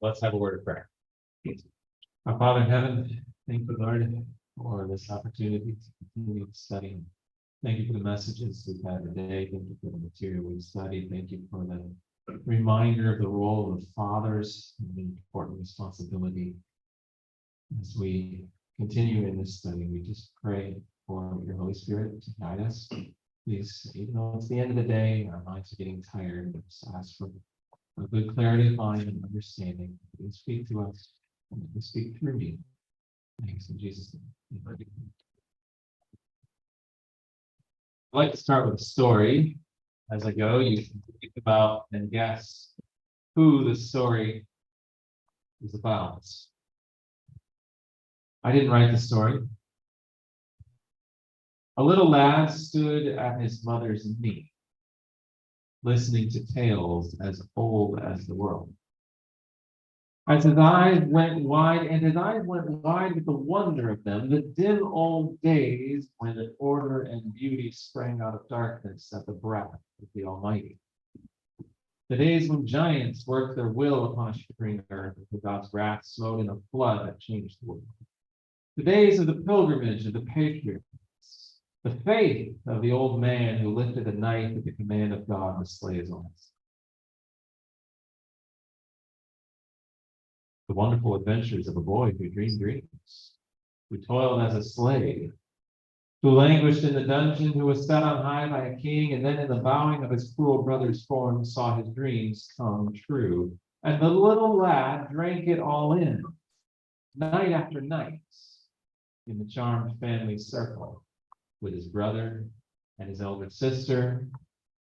Let's have a word of prayer. Our Father in heaven, thank you, Lord, for this opportunity to continue studying. Thank you for the messages we've had today. Thank you for the material we've studied. Thank you for the reminder of the role of fathers and the important responsibility. As we continue in this study, we just pray for your Holy Spirit to guide us. Please, even though it's the end of the day, our minds are getting tired, we just ask for a good clarity of mind and understanding. Please speak to us and please speak through me. Thanks in Jesus' name. I'd like to start with a story. As I go, you can think about and guess who the story is about. I didn't write the story. A little lad stood at his mother's knee, listening to tales as old as the world. As his eyes went wide with the wonder of them, the dim old days when order and beauty sprang out of darkness at the breath of the Almighty. The days when giants worked their will upon a shivering earth, until God's wrath smote in a flood that changed the world. The days of the pilgrimage of the patriarchs, the faith of the old man who lifted a knife at the command of God to slay his own. The wonderful adventures of a boy who dreamed dreams, who toiled as a slave, who languished in the dungeon, who was set on high by a king, and then in the bowing of his cruel brother's form saw his dreams come true. And the little lad drank it all in, night after night, in the charmed family circle, with his brother and his elder sister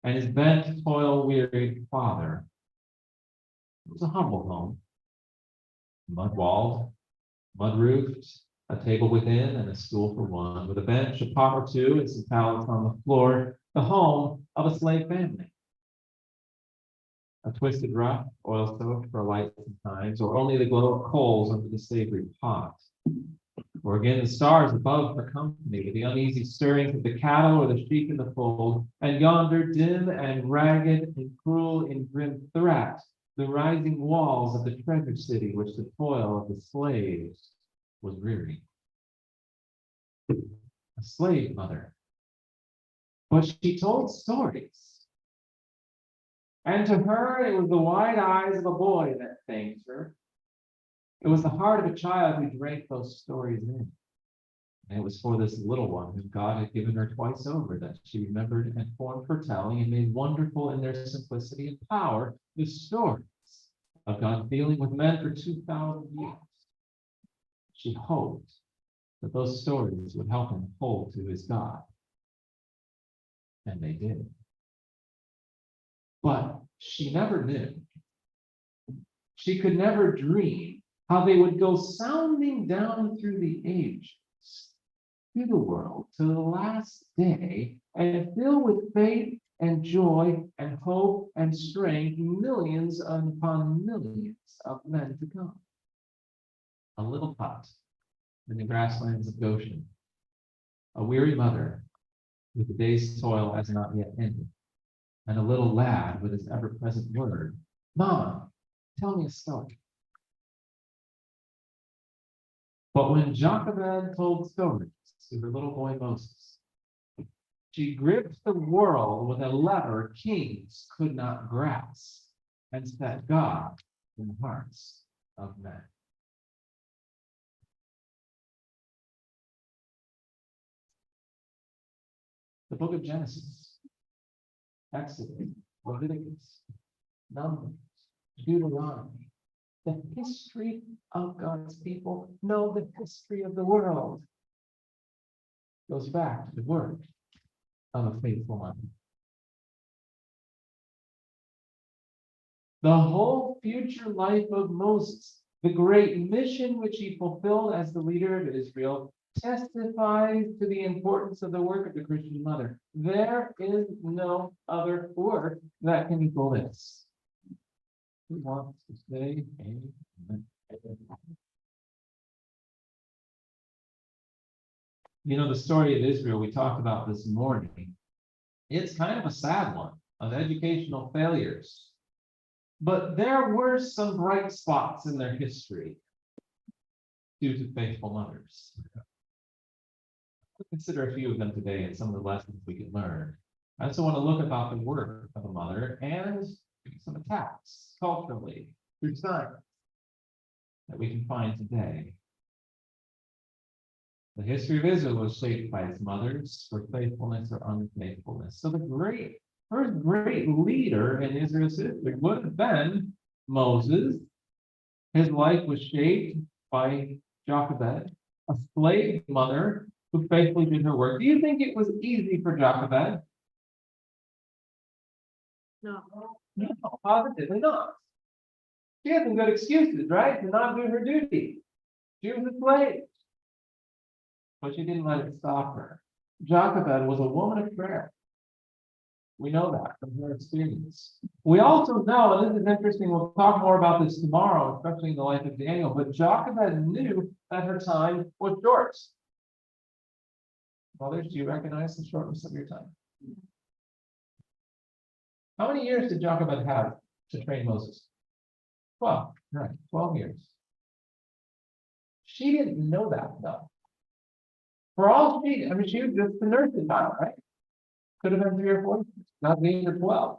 and his bent, toil-wearied father. It was a humble home, mud-walled, mud-roofed, a table within and a stool for one, with a bench, a pot or two, and some pallets on the floor, the home of a slave family. A twisted rough, oil-soaked for light sometimes, or only the glow of coals under the savory pot. Or again, the stars above for company, with the uneasy stirrings of the cattle or the sheep in the fold, and yonder, dim and ragged and cruel in grim threat, the rising walls of the treasure city which the toil of the slaves was rearing. A slave mother, but she told stories. And to her, it was the wide eyes of a boy that thanked her. It was the heart of a child who drank those stories in. And it was for this little one whom God had given her twice over that she remembered and formed her telling and made wonderful in their simplicity and power the stories of God dealing with men for 2,000 years. She hoped that those stories would help him hold to his God. And they did. But she never knew. She could never dream how they would go sounding down through the ages, through the world, to the last day, and fill with faith and joy and hope and strength millions upon millions of men to come. A little hut in the grasslands of Goshen, a weary mother with the day's toil has not yet ended, and a little lad with his ever-present word, "Mama, tell me a story." But when Jochebed told stories to her little boy Moses, she gripped the world with a lever kings could not grasp and set God in the hearts of men. The book of Genesis, Exodus, Leviticus, Numbers, Deuteronomy, the history of God's people, no, the history of the world goes back to the work of a faithful man. The whole future life of Moses, the great mission which he fulfilled as the leader of Israel, testifies to the importance of the work of the Christian mother. There is no other work that can equal this. Who wants to say amen? You know, the story of Israel we talked about this morning, it's kind of a sad one of educational failures. But there were some bright spots in their history due to faithful mothers. We'll consider a few of them today and some of the lessons we can learn. I also want to look about the work of a mother and some attacks culturally through science that we can find today. The history of Israel was shaped by its mothers for faithfulness or unfaithfulness. So the first great leader in Israel's history would have been Moses. His life was shaped by Jochebed, a slave mother who faithfully did her work. Do you think it was easy for Jochebed? No. No, positively not. She had some good excuses, right, to not do her duty. She was a slave. But she didn't let it stop her. Jochebed was a woman of prayer. We know that from her experience. We also know, and this is interesting, we'll talk more about this tomorrow, especially in the life of Daniel, but Jochebed knew that her time was short. Mothers, do you recognize the shortness of your time? How many years did Jochebed have to train Moses? 12, right, 12 years. She didn't know that, though. For all she was just a nursing child, right? Could have been 3 or 4, not being or 12.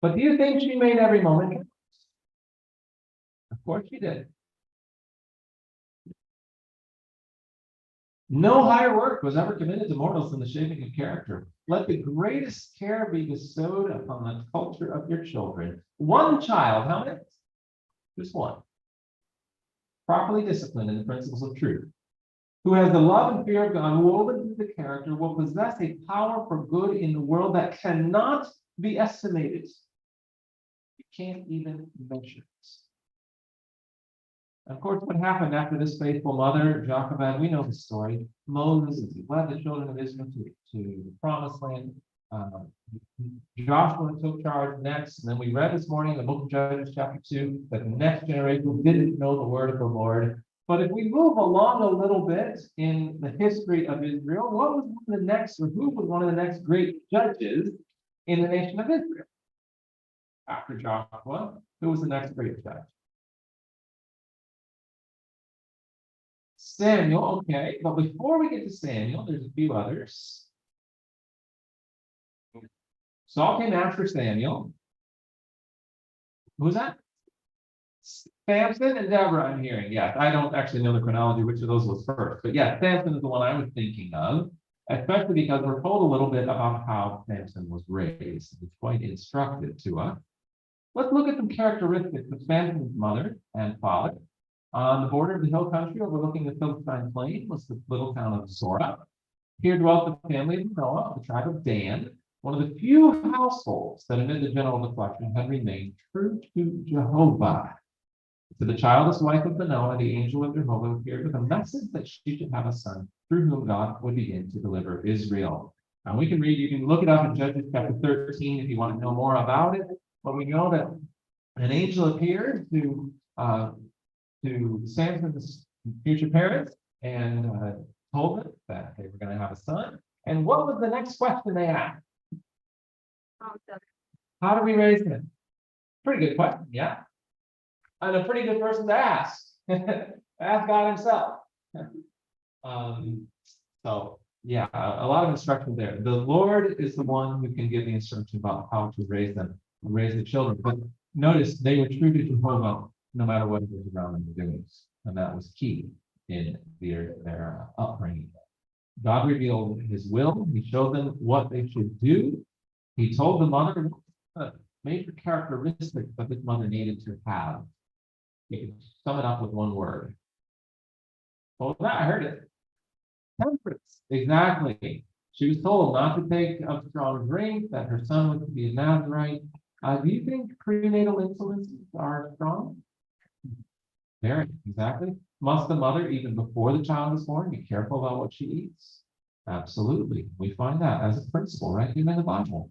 But do you think she made every moment count? Of course she did. No higher work was ever committed to mortals than the shaping of character. Let the greatest care be bestowed upon the culture of your children. One child, how many? Just one. Properly disciplined in the principles of truth, who has the love and fear of God woven into the character, will possess a power for good in the world that cannot be estimated. You can't even measure it. Of course, what happened after this faithful mother, Jochebed, we know the story. Moses, as he led the children of Israel to the promised land. Joshua took charge next, and then we read this morning in the book of Judges, chapter 2, that the next generation didn't know the word of the Lord. But if we move along a little bit in the history of Israel, what was one of the next, or who was one of the next great judges in the nation of Israel? After Joshua, who was the next great judge? Samuel, okay, but before we get to Samuel, there's a few others. Saul came after Samuel. Who's that? Samson and Deborah, I'm hearing. Yes, I don't actually know the chronology, which of those was first. But yeah, Samson is the one I was thinking of, especially because we're told a little bit about how Samson was raised. It's quite instructive to us. Let's look at some characteristics of Samson's mother and father. On the border of the hill country overlooking the Philistine plain was the little town of Zorah. Here dwelt the family of Noah, the tribe of Dan, one of the few households that amid the general deflection had remained true to Jehovah. To the childless wife of Manoah, the angel of Jehovah appeared with a message that she should have a son through whom God would begin to deliver Israel. Now we can read, you can look it up in Judges chapter 13 if you want to know more about it. But we know that an angel appeared to Samson's future parents and told them that they were going to have a son. And what was the next question they asked? How do we raise him? Pretty good question, yeah. And a pretty good person to ask. Ask God himself. So yeah, a lot of instruction there. The Lord is the one who can give the instruction about how to raise them, raise the children. But notice they were true to Jehovah no matter what it was around them doing. And that was key in their upbringing. God revealed his will. He showed them what they should do. He told the mother major characteristics that this mother needed to have. You can sum it up with one word. Well, I heard it. Temperance. Exactly. She was told not to take a strong drink, that her son was to be a Nazarite. Do you think prenatal influences are strong? Very, exactly. Must the mother, even before the child is born, be careful about what she eats? Absolutely. We find that as a principle right here in the Bible.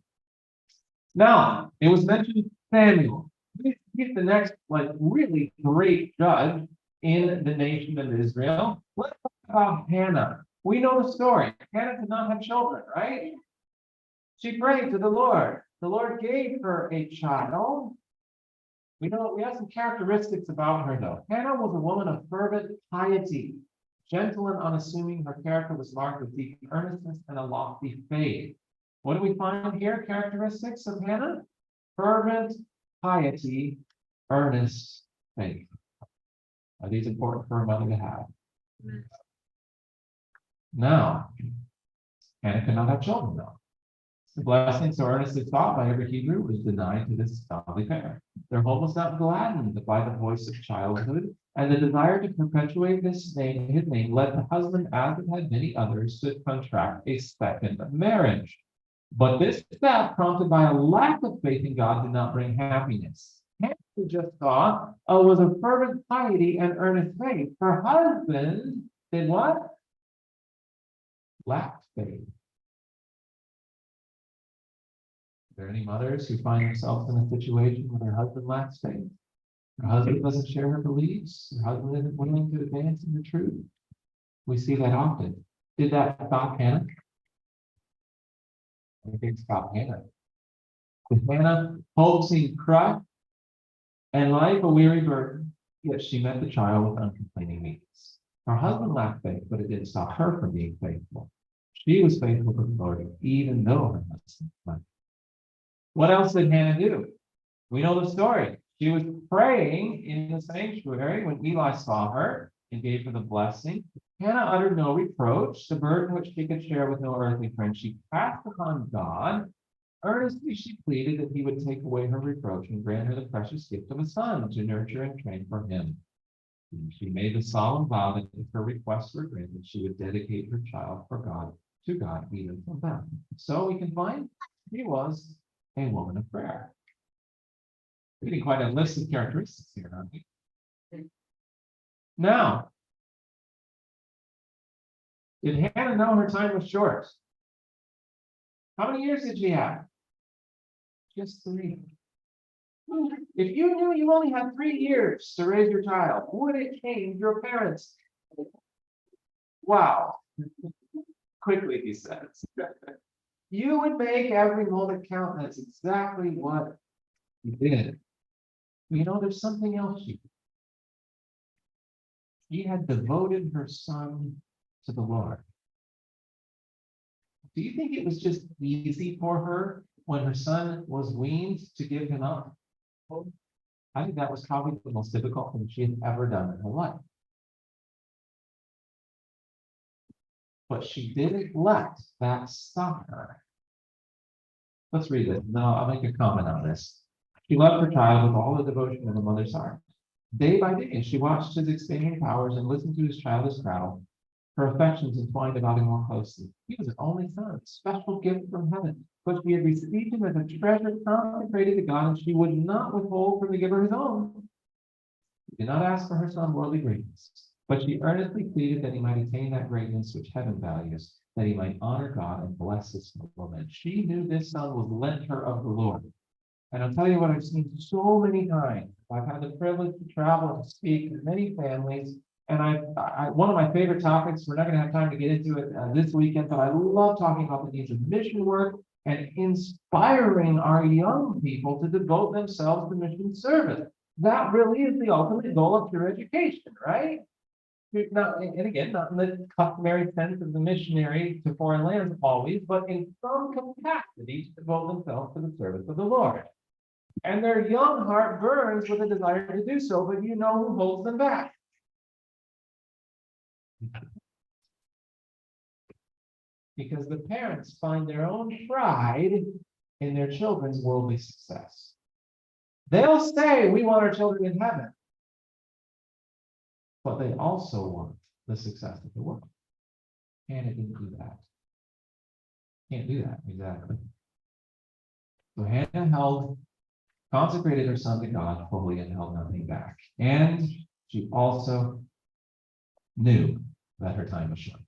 Now, it was mentioned Samuel. He's the next, really great judge in the nation of Israel. Let's talk about Hannah. We know the story. Hannah did not have children, right? She prayed to the Lord. The Lord gave her a child. We have some characteristics about her, though. Hannah was a woman of fervent piety, gentle and unassuming. Her character was marked with deep earnestness and a lofty faith. What do we find here? Characteristics of Hannah? Fervent piety, earnest faith. Are these important for a mother to have? Now, Hannah could not have children, though. The blessing so earnestly sought by every Hebrew was denied to this godly pair. Their hope was not gladdened by the voice of childhood, and the desire to perpetuate his name led the husband, as it had many others, to contract a second marriage. But this step, prompted by a lack of faith in God, did not bring happiness. Hannah just thought was a fervent piety and earnest faith. Her husband did what? Lacked faith. Are there any mothers who find themselves in a situation where their husband lacks faith? Her husband doesn't share her beliefs. Her husband isn't willing to advance in the truth. We see that often. Did that stop Hannah? I think it stopped Hannah. With Hannah, hope seemed crushed and life a weary burden, yet she met the child with uncomplaining meekness. Her husband lacked faith, but it didn't stop her from being faithful. She was faithful to the Lord, even though her husband lacked. What else did Hannah do? We know the story. She was praying in the sanctuary when Eli saw her and gave her the blessing. Hannah uttered no reproach, the burden which she could share with no earthly friend. She cast upon God. Earnestly she pleaded that he would take away her reproach and grant her the precious gift of a son to nurture and train for him. And she made the solemn vow that if her requests were granted, she would dedicate her child to God even from death. So we can find she was a woman of prayer. We're getting quite a list of characteristics here, aren't we? Now, did Hannah know her time was short? How many years did she have? Just 3. If you knew you only had 3 years to raise your child, would it change your parents? Wow. Quickly, he says. You would make every moment count. That's exactly what he did. You know, there's something else she did. She had devoted her son to the Lord. Do you think it was just easy for her when her son was weaned to give him up? I think that was probably the most difficult thing she had ever done in her life. But she didn't let that stop her. Let's read it. No, I'll make a comment on this. She loved her child with all the devotion of a mother's heart. Day by day, she watched his expanding powers and listened to his childish prattle. Her affections entwined about him more closely. He was an only son, a special gift from heaven, but she had received him as a treasure consecrated to God, and she would not withhold from the giver his own. She did not ask for her son worldly greatness, but she earnestly pleaded that he might attain that greatness which heaven values, that he might honor God and bless his fellow men. She knew this son was lent her of the Lord. And I'll tell you what I've seen so many times. I've had the privilege to travel and to speak to many families. And one of my favorite topics, we're not going to have time to get into it this weekend, but I love talking about the needs of mission work and inspiring our young people to devote themselves to mission service. That really is the ultimate goal of pure education, right? Not, and again, not in the customary sense of the missionary to foreign lands always, but in some capacity to devote themselves to the service of the Lord. And their young heart burns with a desire to do so, but you know who holds them back? Because the parents find their own pride in their children's worldly success. They'll say, we want our children in heaven. But they also want the success of the world. And it didn't do that. Can't do that, exactly. So Hannah consecrated her son to God fully and held nothing back. And she also knew that her time was short.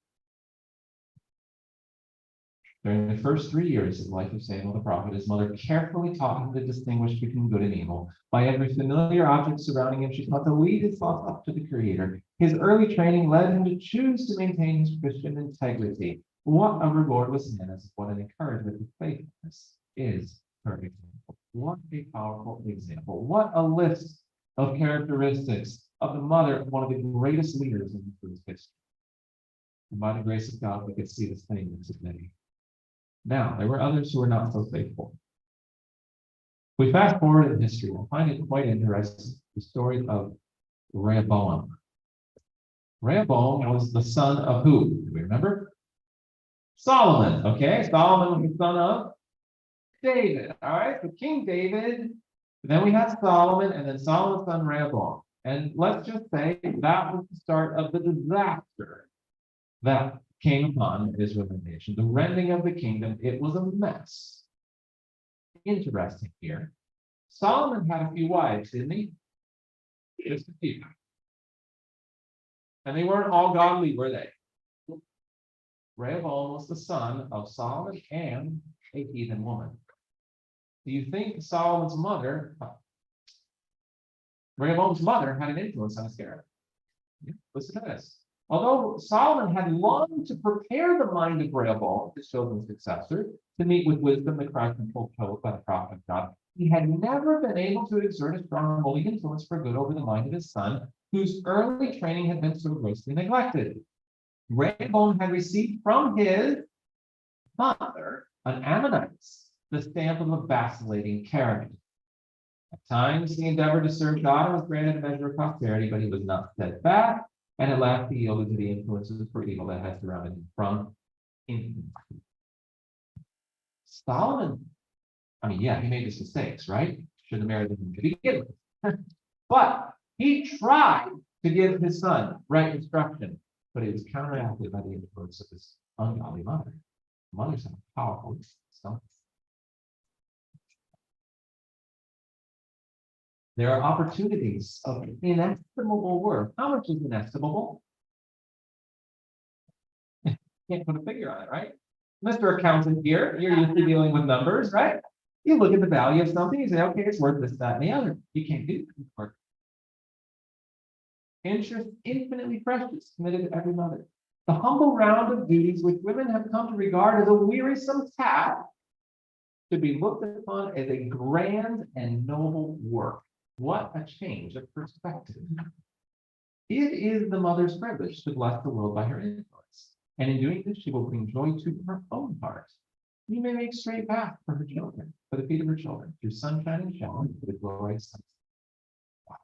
During the first 3 years of the life of Samuel the prophet, his mother carefully taught him to distinguish between good and evil. By every familiar object surrounding him, she taught to lead his thoughts up to the Creator. His early training led him to choose to maintain his Christian integrity. What a reward was Hannah's, what an encouragement to faithfulness is her example. What a powerful example. What a list of characteristics of the mother of one of the greatest leaders in Israel's history. And by the grace of God, we could see this thing today. Now, there were others who were not so faithful. We fast forward in history, I find it quite interesting, the story of Rehoboam. Rehoboam was the son of who? Do we remember? Solomon, okay? Solomon was the son of David, all right? So King David, then we had Solomon, and then Solomon's son Rehoboam. And let's just say that was the start of the disaster that came upon Israel nation. The rending of the kingdom, it was a mess. Interesting here. Solomon had a few wives, didn't he? Just a few. And they weren't all godly, were they? Rehoboam was the son of Solomon and a heathen woman. Do you think Solomon's mother, Rehoboam's mother, had an influence on his character? Listen to this. Although Solomon had longed to prepare the mind of Rehoboam, his chosen successor, to meet with wisdom, the Christ and fulfilled by the prophet of God, he had never been able to exert a strong holy influence for good over the mind of his son, whose early training had been so grossly neglected. Rehoboam had received from his mother, an Ammonite, the stamp of a vacillating character. At times, he endeavored to serve God and was granted a measure of prosperity, but he was not steadfast, and at last he yielded to the influences for evil that had surrounded him from infancy. Solomon, I mean, yeah, he made his mistakes, right? Should have married him to begin with. But he tried to give his son right instruction, but it was counteracted by the influence of his ungodly mother. Mothers have a powerful stuff. There are opportunities of inestimable worth. How much is inestimable? Can't put a figure on it, right? Mr. Accountant here, you're used to dealing with numbers, right? You look at the value of something, you say, okay, it's worth this, that, and the other. You can't do that. Interest infinitely precious, committed to every mother. The humble round of duties which women have come to regard as a wearisome task should be looked upon as a grand and noble work. What a change of perspective. It is the mother's privilege to bless the world by her influence. And in doing this, she will bring joy to her own heart. You may make straight path for her children, for the feet of her children, through sunshine and shower, for the glorious sunset. Wow.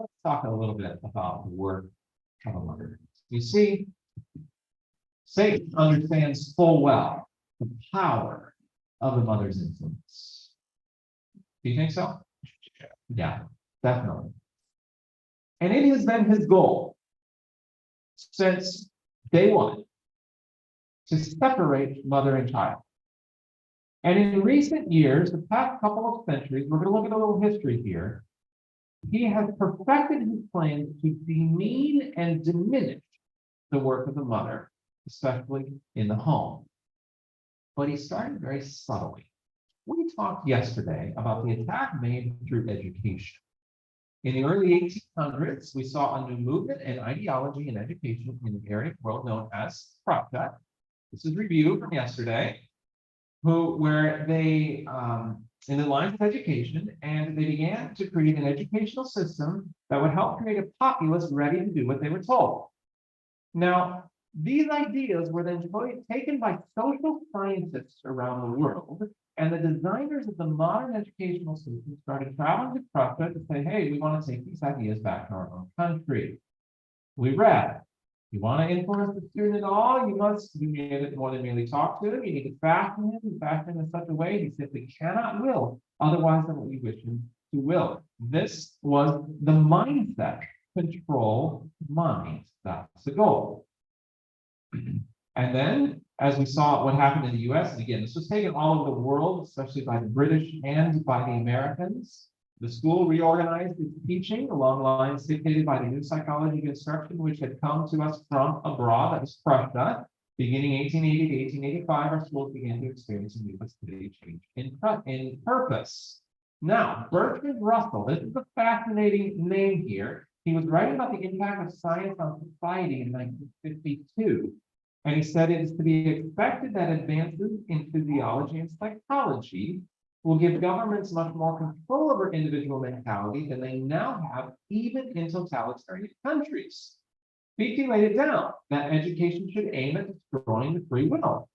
Let's talk a little bit about the work of a mother. You see, Satan understands full well the power of the mother's influence. Do you think so? Yeah, definitely. And it has been his goal since day one to separate mother and child. And in recent years, the past couple of centuries, we're going to look at a little history here. He has perfected his plan to demean and diminish the work of the mother, especially in the home. But he started very subtly. We talked yesterday about the attack made through education. In the early 1800s, we saw a new movement and ideology in education in the Aryan world known as Prussia. This is review from yesterday, where they, in the lines of education, and they began to create an educational system that would help create a populace ready to do what they were told. Now, these ideas were then taken by social scientists around the world, and the designers of the modern educational system started traveling to Prussia to say, hey, we want to take these ideas back to our own country. We read, you want to influence the student at all, you must do more than merely talk to him. You need to fashion him in such a way he simply cannot will otherwise than what you wish him to will. This was the mindset, control mind. That's the goal. And then, as we saw what happened in the US, and again, this was taken all over the world, especially by the British and by the Americans. The school reorganized its teaching along lines dictated by the new psychology of instruction, which had come to us from abroad, that was Prussia. Beginning 1880 to 1885, our schools began to experience a new change in purpose. Now, Bertrand Russell, this is a fascinating name here. He was writing about the impact of science on society in 1952. And he said it is to be expected that advances in physiology and psychology will give governments much more control over individual mentality than they now have, even in totalitarian countries. Fichte laid it down that education should aim at destroying the free will,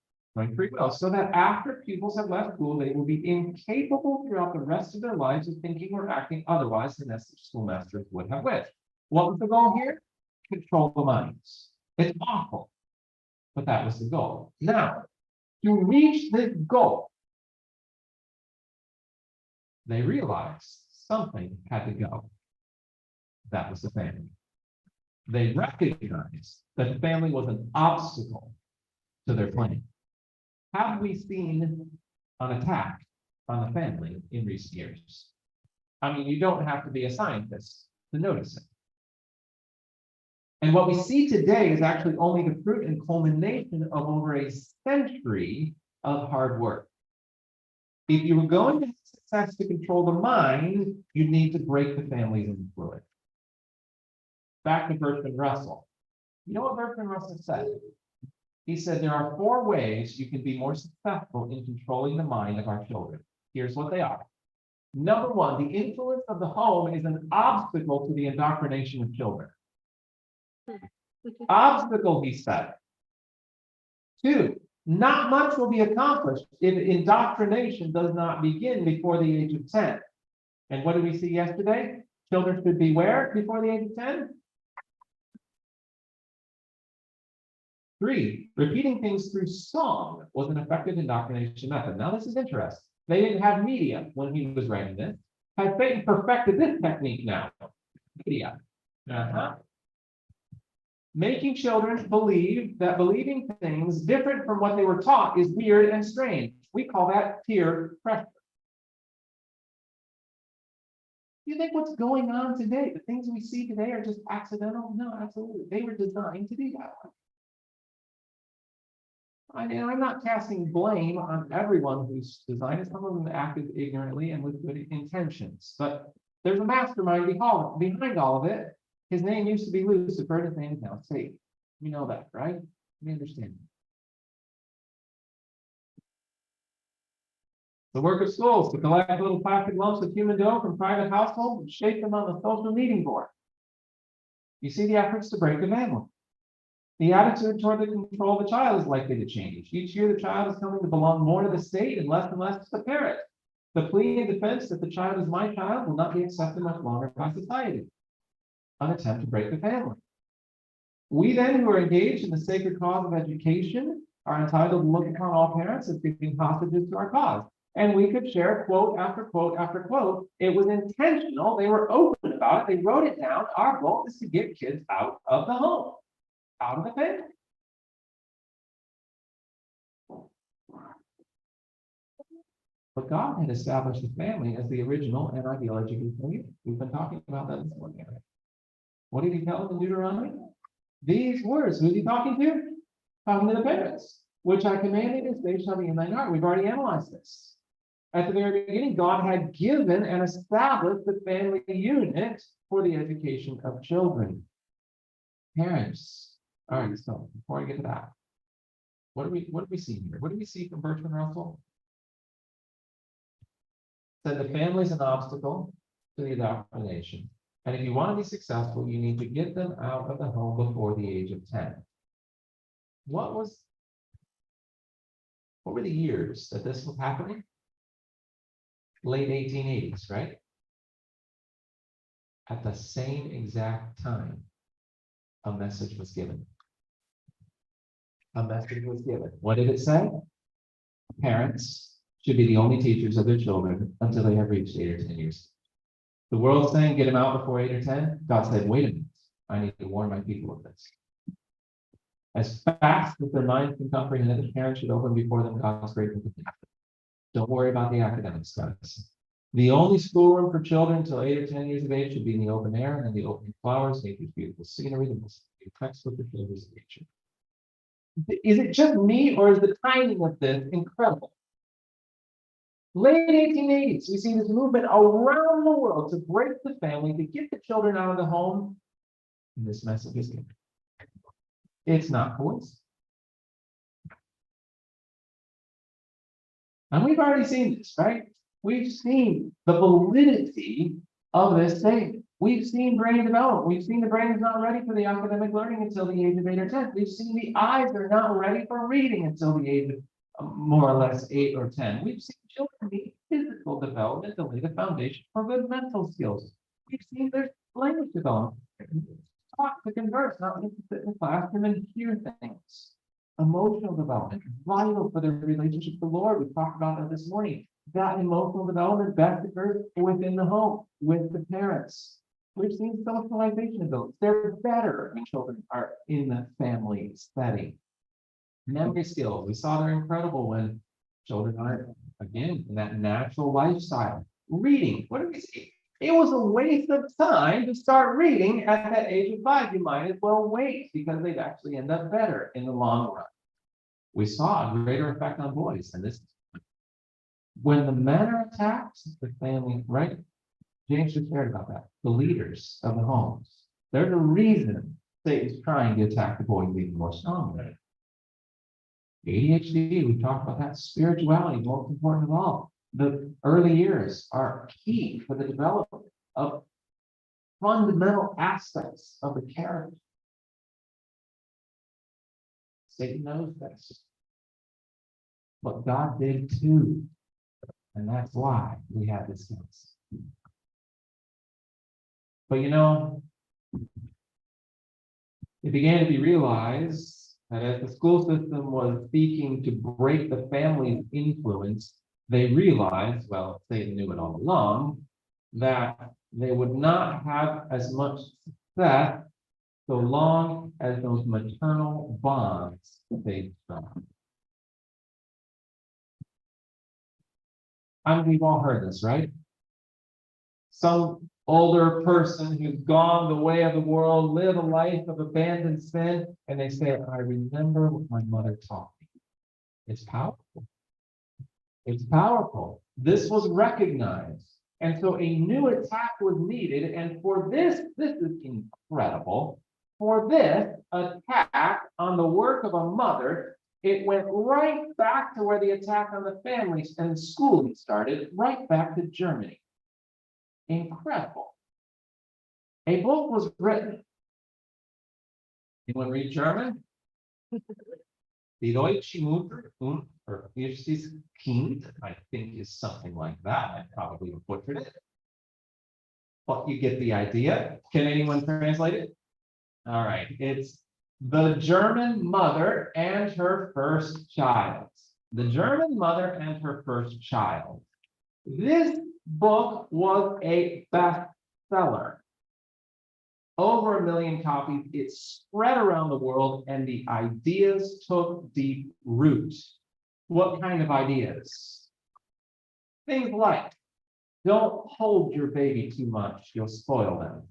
so that after pupils have left school, they will be incapable throughout the rest of their lives of thinking or acting otherwise than as their schoolmasters would have wished. What was the goal here? Control the minds. It's awful, but that was the goal. Now, to reach this goal, they realized something had to go. That was the family. They recognized that the family was an obstacle to their plan. Have we seen an attack on the family in recent years? I mean, you don't have to be a scientist to notice it. And what we see today is actually only the fruit and culmination of over a century of hard work. If you were going to have success to control the mind, you need to break the family's influence. Back to Bertrand Russell. You know what Bertrand Russell said? He said there are 4 ways you can be more successful in controlling the mind of our children. Here's what they are. Number 1, the influence of the home is an obstacle to the indoctrination of children. Obstacle, he said. 2, not much will be accomplished if indoctrination does not begin before the age of 10. And what did we see yesterday? Children should be where before the age of 10? 3, repeating things through song was an effective indoctrination method. Now, this is interesting. They didn't have media when he was writing this. Has Satan perfected this technique now? Media. Making children believe that believing things different from what they were taught is weird and strange. We call that peer pressure. Do you think what's going on today, the things we see today are just accidental? No, absolutely. They were designed to be that way. I'm not casting blame on everyone who's designed it. Some of them acted ignorantly and with good intentions. But there's a mastermind behind all of it. His name used to be Lucifer, his name is now Satan. We know that, right? We understand. The work of schools to collect little plastic lumps of human dough from private households and shape them on the social meeting board. You see the efforts to break the family. The attitude toward the control of the child is likely to change. Each year, the child is coming to belong more to the state and less to the parent. The plea in defense that the child is my child will not be accepted much longer by society. An attempt to break the family. We then, who are engaged in the sacred cause of education, are entitled to look upon all parents as being hostages to our cause. And we could share quote after quote after quote. It was intentional. They were open about it. They wrote it down. Our goal is to get kids out of the home, out of the family. But God had established the family as the original and ideal educational unit. We've been talking about that this morning. What did he tell them in Deuteronomy? These words, who's he talking to? Talking to the parents. Which I commanded this day shall be in thine heart. We've already analyzed this. At the very beginning, God had given and established the family unit for the education of children. Parents. All right, so before I get to that, what do we see here? What do we see from Bertrand Russell? Said the family is an obstacle to the indoctrination. And if you want to be successful, you need to get them out of the home before the age of 10. What were the years that this was happening? Late 1880s, right? At the same exact time, a message was given. A message was given. What did it say? Parents should be the only teachers of their children until they have reached 8 or 10 years. The world's saying get them out before 8 or 10. God said, wait a minute, I need to warn my people of this. As fast as their minds can comprehend it, the parents should open before them God's great invitation. Don't worry about the academics, guys. The only schoolroom for children until 8 or 10 years of age should be in the open air and in the opening flowers, nature's beautiful scenery, the most textbook for children of nature. Is it just me, or is the timing of this incredible? Late 1880s, we see this movement around the world to break the family, to get the children out of the home, and this message is given. It's not coincidence. And we've already seen this, right? We've seen the validity of this thing. We've seen brain develop. We've seen the brain is not ready for the academic learning until the age of 8 or 10. We've seen the eyes are not ready for reading until the age of more or less 8 or 10. We've seen children need physical development to lay the foundation for good mental skills. We've seen their language development. Talk to converse, not just to sit in the classroom and hear things. Emotional development, vital for their relationship with the Lord. We talked about that this morning. That emotional development best occurs within the home, with the parents. We've seen socialization abilities. They're better when children are in the family setting. Memory skills, we saw they're incredible when children are, again, in that natural lifestyle. Reading, what do we see? It was a waste of time to start reading at that age of 5. You might as well wait because they'd actually end up better in the long run. We saw a greater effect on boys, and this when the men are attacked, the family, right? James just shared about that. The leaders of the homes. There's a reason Satan's trying to attack the boys even more strongly. ADHD, we talked about that. Spirituality, most important of all. The early years are key for the development of fundamental aspects of the character. Satan knows this. But God did too. And that's why we have this sense. But it began to be realized that as the school system was seeking to break the family's influence, they realized, well, Satan knew it all along, that they would not have as much success so long as those maternal bonds stayed strong. We've all heard this, right? Some older person who's gone the way of the world, live a life of abandoned sin, and they say, I remember what my mother taught me. It's powerful. It's powerful. This was recognized. And so a new attack was needed. And for this is incredible. For this attack on the work of a mother, it went right back to where the attack on the families and schooling started, right back to Germany. Incredible. A book was written. Anyone read German? Die Deutsche Mutter und erstes Kind, I think is something like that. I probably butchered it. But you get the idea. Can anyone translate it? All right. It's the German mother and her first child. The German mother and her first child. This book was a bestseller. Over 1 million copies. It spread around the world and the ideas took deep root. What kind of ideas? Things like, don't hold your baby too much, you'll spoil them.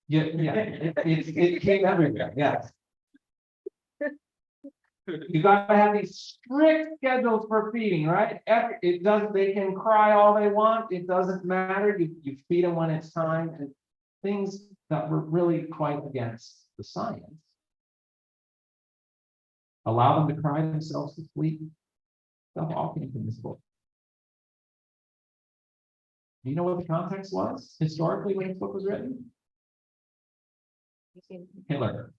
Yeah, it came everywhere, yes. You gotta have these strict schedules for feeding, right? They can cry all they want, it doesn't matter. You feed them when it's time, and things that were really quite against the science. Allow them to cry themselves to sleep. Stuff all came from this book. Do you know what the context was historically when this book was written? Hitler.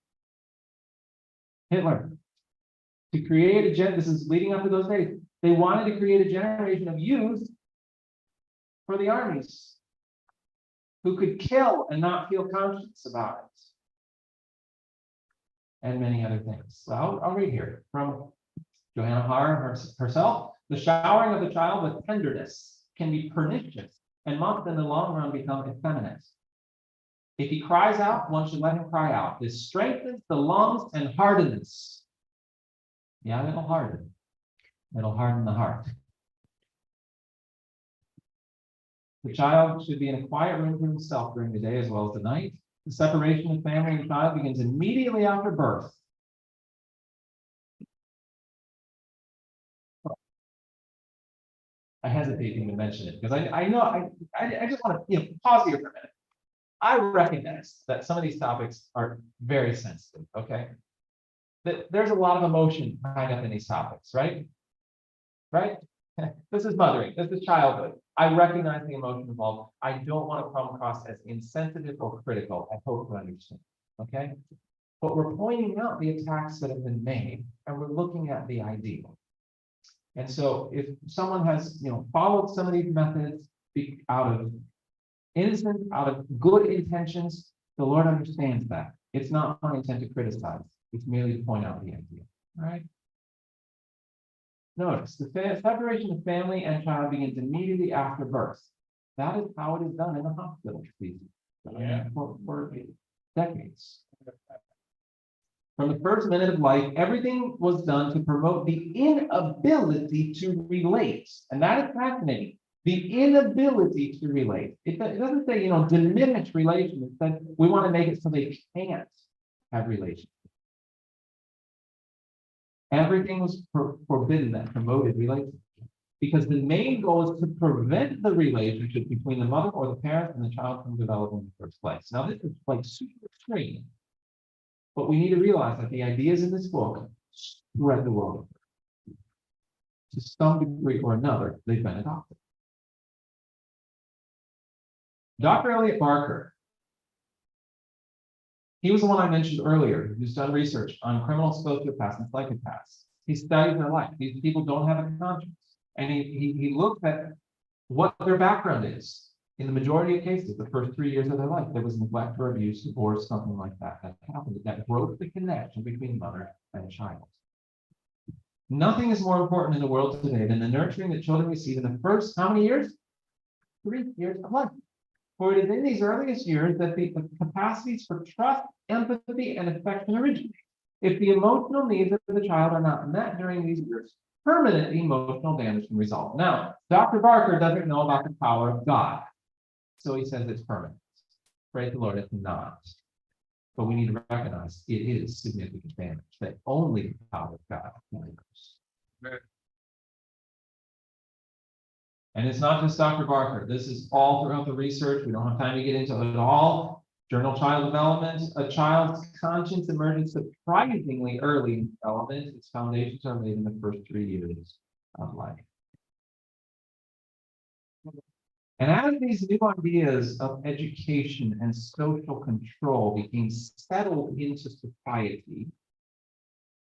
To create this is leading up to those days. They wanted to create a generation of youth for the armies who could kill and not feel conscious about it. And many other things. So I'll read here from Johanna Har herself. The showering of the child with tenderness can be pernicious and must in the long run become effeminate. If he cries out, one should let him cry out. This strengthens the lungs and hardens. Yeah, it'll harden. It'll harden the heart. The child should be in a quiet room for himself during the day as well as the night. The separation of family and child begins immediately after birth. I hesitate to even mention it because I know I just want to pause here for a minute. I recognize that some of these topics are very sensitive, okay? There's a lot of emotion tied up in these topics, right? right? This is mothering, this is childhood. I recognize the emotion involved. I don't want to come across as insensitive or critical. I hope you understand, okay? But we're pointing out the attacks that have been made, and we're looking at the ideal. And so if someone has, followed some of these methods out of innocence, out of good intentions, the Lord understands that. It's not my intent to criticize. It's merely to point out the idea. All right. Notice the separation of family and child begins immediately after birth. That is how it is done in the hospital. For decades. From the first minute of life, everything was done to promote the inability to relate. And that is fascinating. The inability to relate. It doesn't say, diminish relations. It says we want to make it so they can't have relations. Everything was forbidden that promoted relationship. Because the main goal is to prevent the relationship between the mother or the parent and the child from developing in the first place. Now, this is like super extreme. But we need to realize that the ideas in this book spread the world. To some degree or another, they've been adopted. Dr. Elliot Barker, he was the one I mentioned earlier, who's done research on criminal sociopaths and psychopaths. He studied their life. These people don't have a conscience. And he looked at what their background is. In the majority of cases, the first 3 years of their life, there was neglect or abuse or something like that happened that broke the connection between mother and child. Nothing is more important in the world today than the nurturing that children receive in the first, how many years? 3 years of life. For it is in these earliest years that the capacities for trust, empathy, and affection originate. If the emotional needs of the child are not met during these years, permanent emotional damage can result. Now, Dr. Barker doesn't know about the power of God. So he says it's permanent. Praise the Lord, it's not. But we need to recognize it is significant damage that only the power of God can cause. And it's not just Dr. Barker. This is all throughout the research. We don't have time to get into it all. Journal Child Development. A child's conscience emerges surprisingly early in development. Its foundations are laid in the first 3 years of life. And as these new ideas of education and social control became settled into society,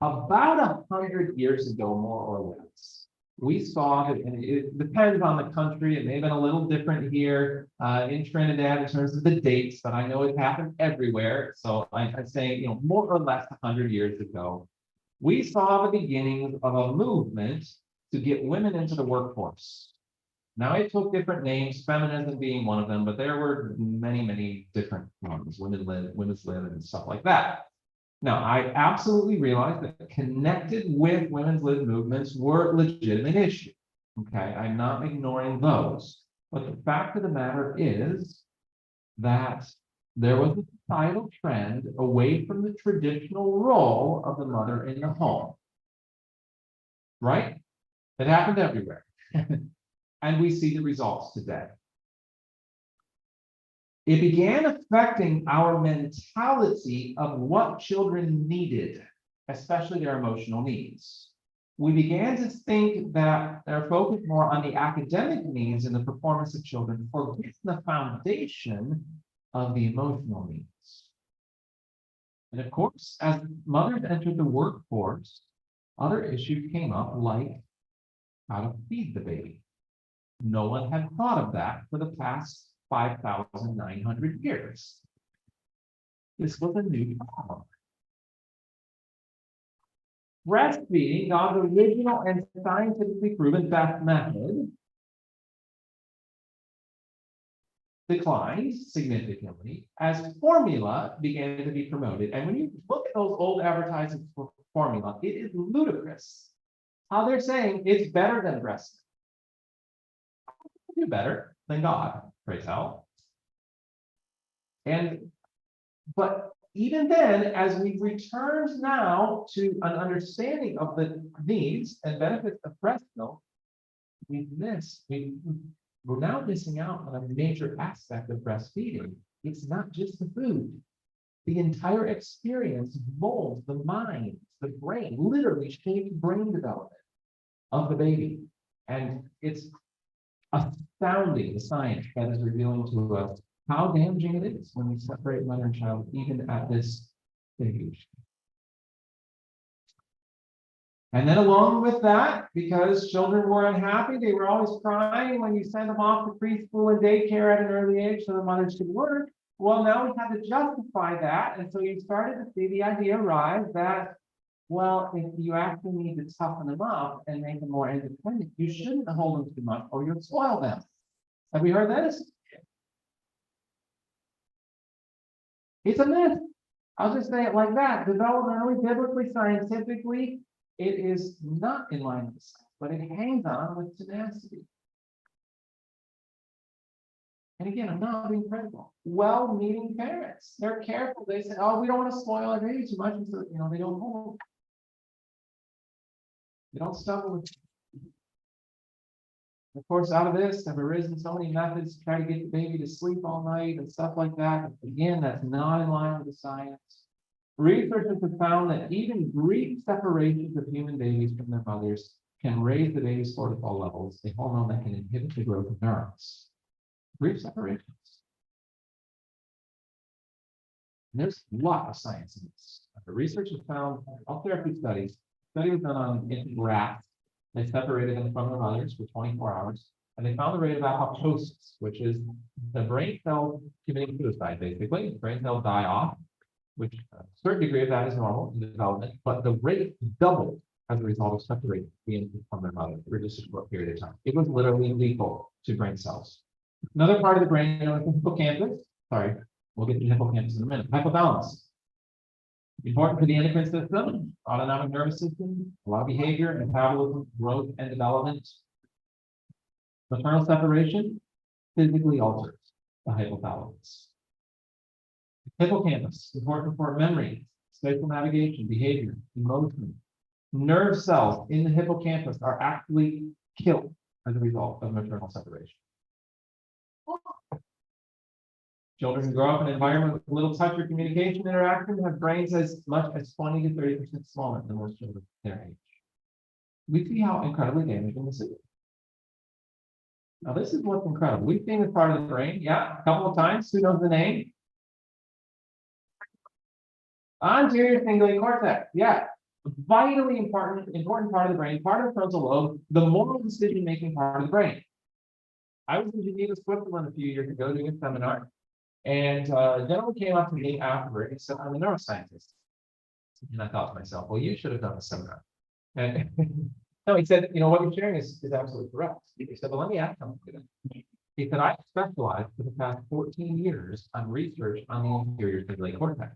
about 100 years ago, more or less, we saw that, and it depends on the country, it may have been a little different here in Trinidad in terms of the dates, but I know it happened everywhere. So I'd say, more or less 100 years ago, we saw the beginnings of a movement to get women into the workforce. Now, it took different names, feminism being one of them, but there were many, many different ones, women's lib, and stuff like that. Now, I absolutely realize that connected with women's lib movements were legitimate issues. Okay, I'm not ignoring those. But the fact of the matter is that there was a societal trend away from the traditional role of the mother in the home. Right? It happened everywhere. And we see the results today. It began affecting our mentality of what children needed, especially their emotional needs. We began to think that they're focused more on the academic needs and the performance of children, forgetting the foundation of the emotional needs. And of course, as mothers entered the workforce, other issues came up, like how to feed the baby. No one had thought of that for the past 5,900 years. This was a new problem. Breastfeeding, God's original and scientifically proven best method, declined significantly as formula began to be promoted. And when you look at those old advertisements for formula, it is ludicrous how they're saying it's better than breast. Do better than God, praise hell. But even then, as we return now to an understanding of the needs and benefits of breast milk, we're now missing out on a major aspect of breastfeeding. It's not just the food. The entire experience molds the mind, the brain, literally shapes brain development of the baby. And it's astounding, the science that is revealing to us how damaging it is when we separate mother and child, even at this stage. And then along with that, because children were unhappy, they were always crying when you send them off to preschool and daycare at an early age so the mothers could work. Well, now we had to justify that. And so you started to see the idea rise that, well, if you actually need to toughen them up and make them more independent, you shouldn't hold them too much or you'll spoil them. Have we heard this? It's a myth. I'll just say it like that. Developmentally, biblically, scientifically, it is not in line with science, but it hangs on with tenacity. And again, I'm not being critical. Well-meaning parents, they're careful. They say, "Oh, we don't want to spoil our baby too much," and so they don't hold. They don't stumble with. Of course, out of this have arisen so many methods to try to get the baby to sleep all night and stuff like that. Again, that's not in line with the science. Researchers have found that even brief separations of human babies from their mothers can raise the baby's cortisol levels, a hormone that can inhibit the growth of neurons. Brief separations. And there's a lot of science in this. The researchers found all therapy studies. Study was done on infant rats. They separated them from their mothers for 24 hours, and they found the rate of apoptosis, which is the brain cells committing suicide, basically. The brain cells die off, which a certain degree of that is normal in development, but the rate doubled as a result of separating the infant from their mother for just a short period of time. It was literally lethal to brain cells. Another part of the brain known as the hippocampus. Sorry, we'll get to the hippocampus in a minute. Hypothalamus. Important for the endocrine system, autonomic nervous system, a lot of behavior, metabolism, growth, and development. Maternal separation physically alters the hypothalamus. Hippocampus, important for memory, spatial navigation, behavior, emotion. Nerve cells in the hippocampus are actually killed as a result of maternal separation. Children who grow up in an environment with little touch or communication interaction have brains as much as 20 to 30% smaller than most children their age. We see how incredibly damaging this is. Now, this is what's incredible. We've seen this part of the brain, yeah, a couple of times. Who knows the name? Anterior cingulate cortex, yeah. Vitally important part of the brain, part of the frontal lobe, the moral decision-making part of the brain. I was in Geneva, Switzerland a few years ago doing a seminar. And a gentleman came up to me afterward and said, "I'm a neuroscientist." And I thought to myself, well, you should have done a seminar. And no, he said, what you're sharing is absolutely correct. He said, well, let me ask something. He said, I specialized for the past 14 years on research on the anterior cingulate cortex.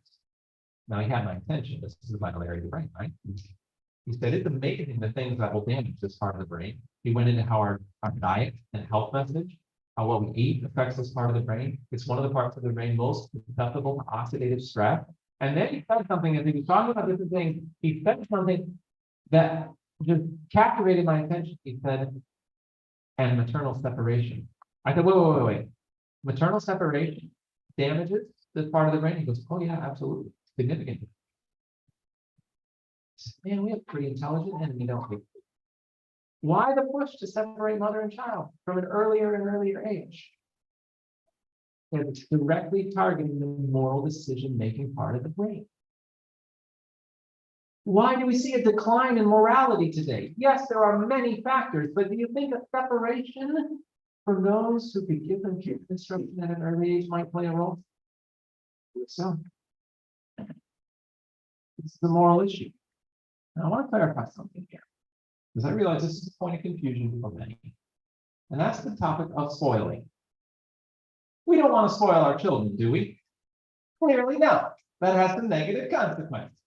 Now, he had my attention. This is a vital area of the brain, right? He said, it's amazing the things that will damage this part of the brain. He went into how our diet and health message, how what we eat affects this part of the brain. It's one of the parts of the brain most susceptible to oxidative stress. And then he said something, as he was talking about different things, he said something that just captivated my attention. He said, and maternal separation. I said, wait. Maternal separation damages this part of the brain? He goes, oh yeah, absolutely. Significantly. Man, we have pretty intelligent enemy, don't we? Why the push to separate mother and child from an earlier and earlier age? It's directly targeting the moral decision-making part of the brain. Why do we see a decline in morality today? Yes, there are many factors, but do you think a separation from those who could give them care instruction at an early age might play a role? So, it's the moral issue. Now, I want to clarify something here, because I realize this is a point of confusion for many. And that's the topic of spoiling. We don't want to spoil our children, do we? Clearly no. That has some negative consequences.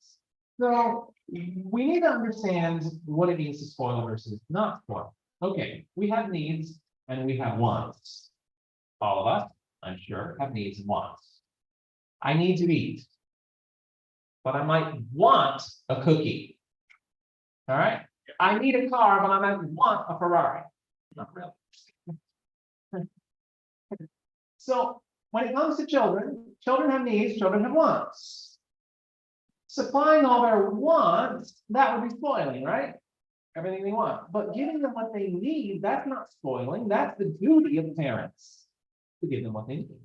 So we need to understand what it means to spoil versus not spoil. Okay, we have needs and we have wants. All of us, I'm sure, have needs and wants. I need to eat, but I might want a cookie. All right? I need a car, but I might want a Ferrari. Not really. So when it comes to children, children have needs, children have wants. Supplying all their wants, that would be spoiling, right? everything they want. But giving them what they need, that's not spoiling. That's the duty of parents to give them what they need.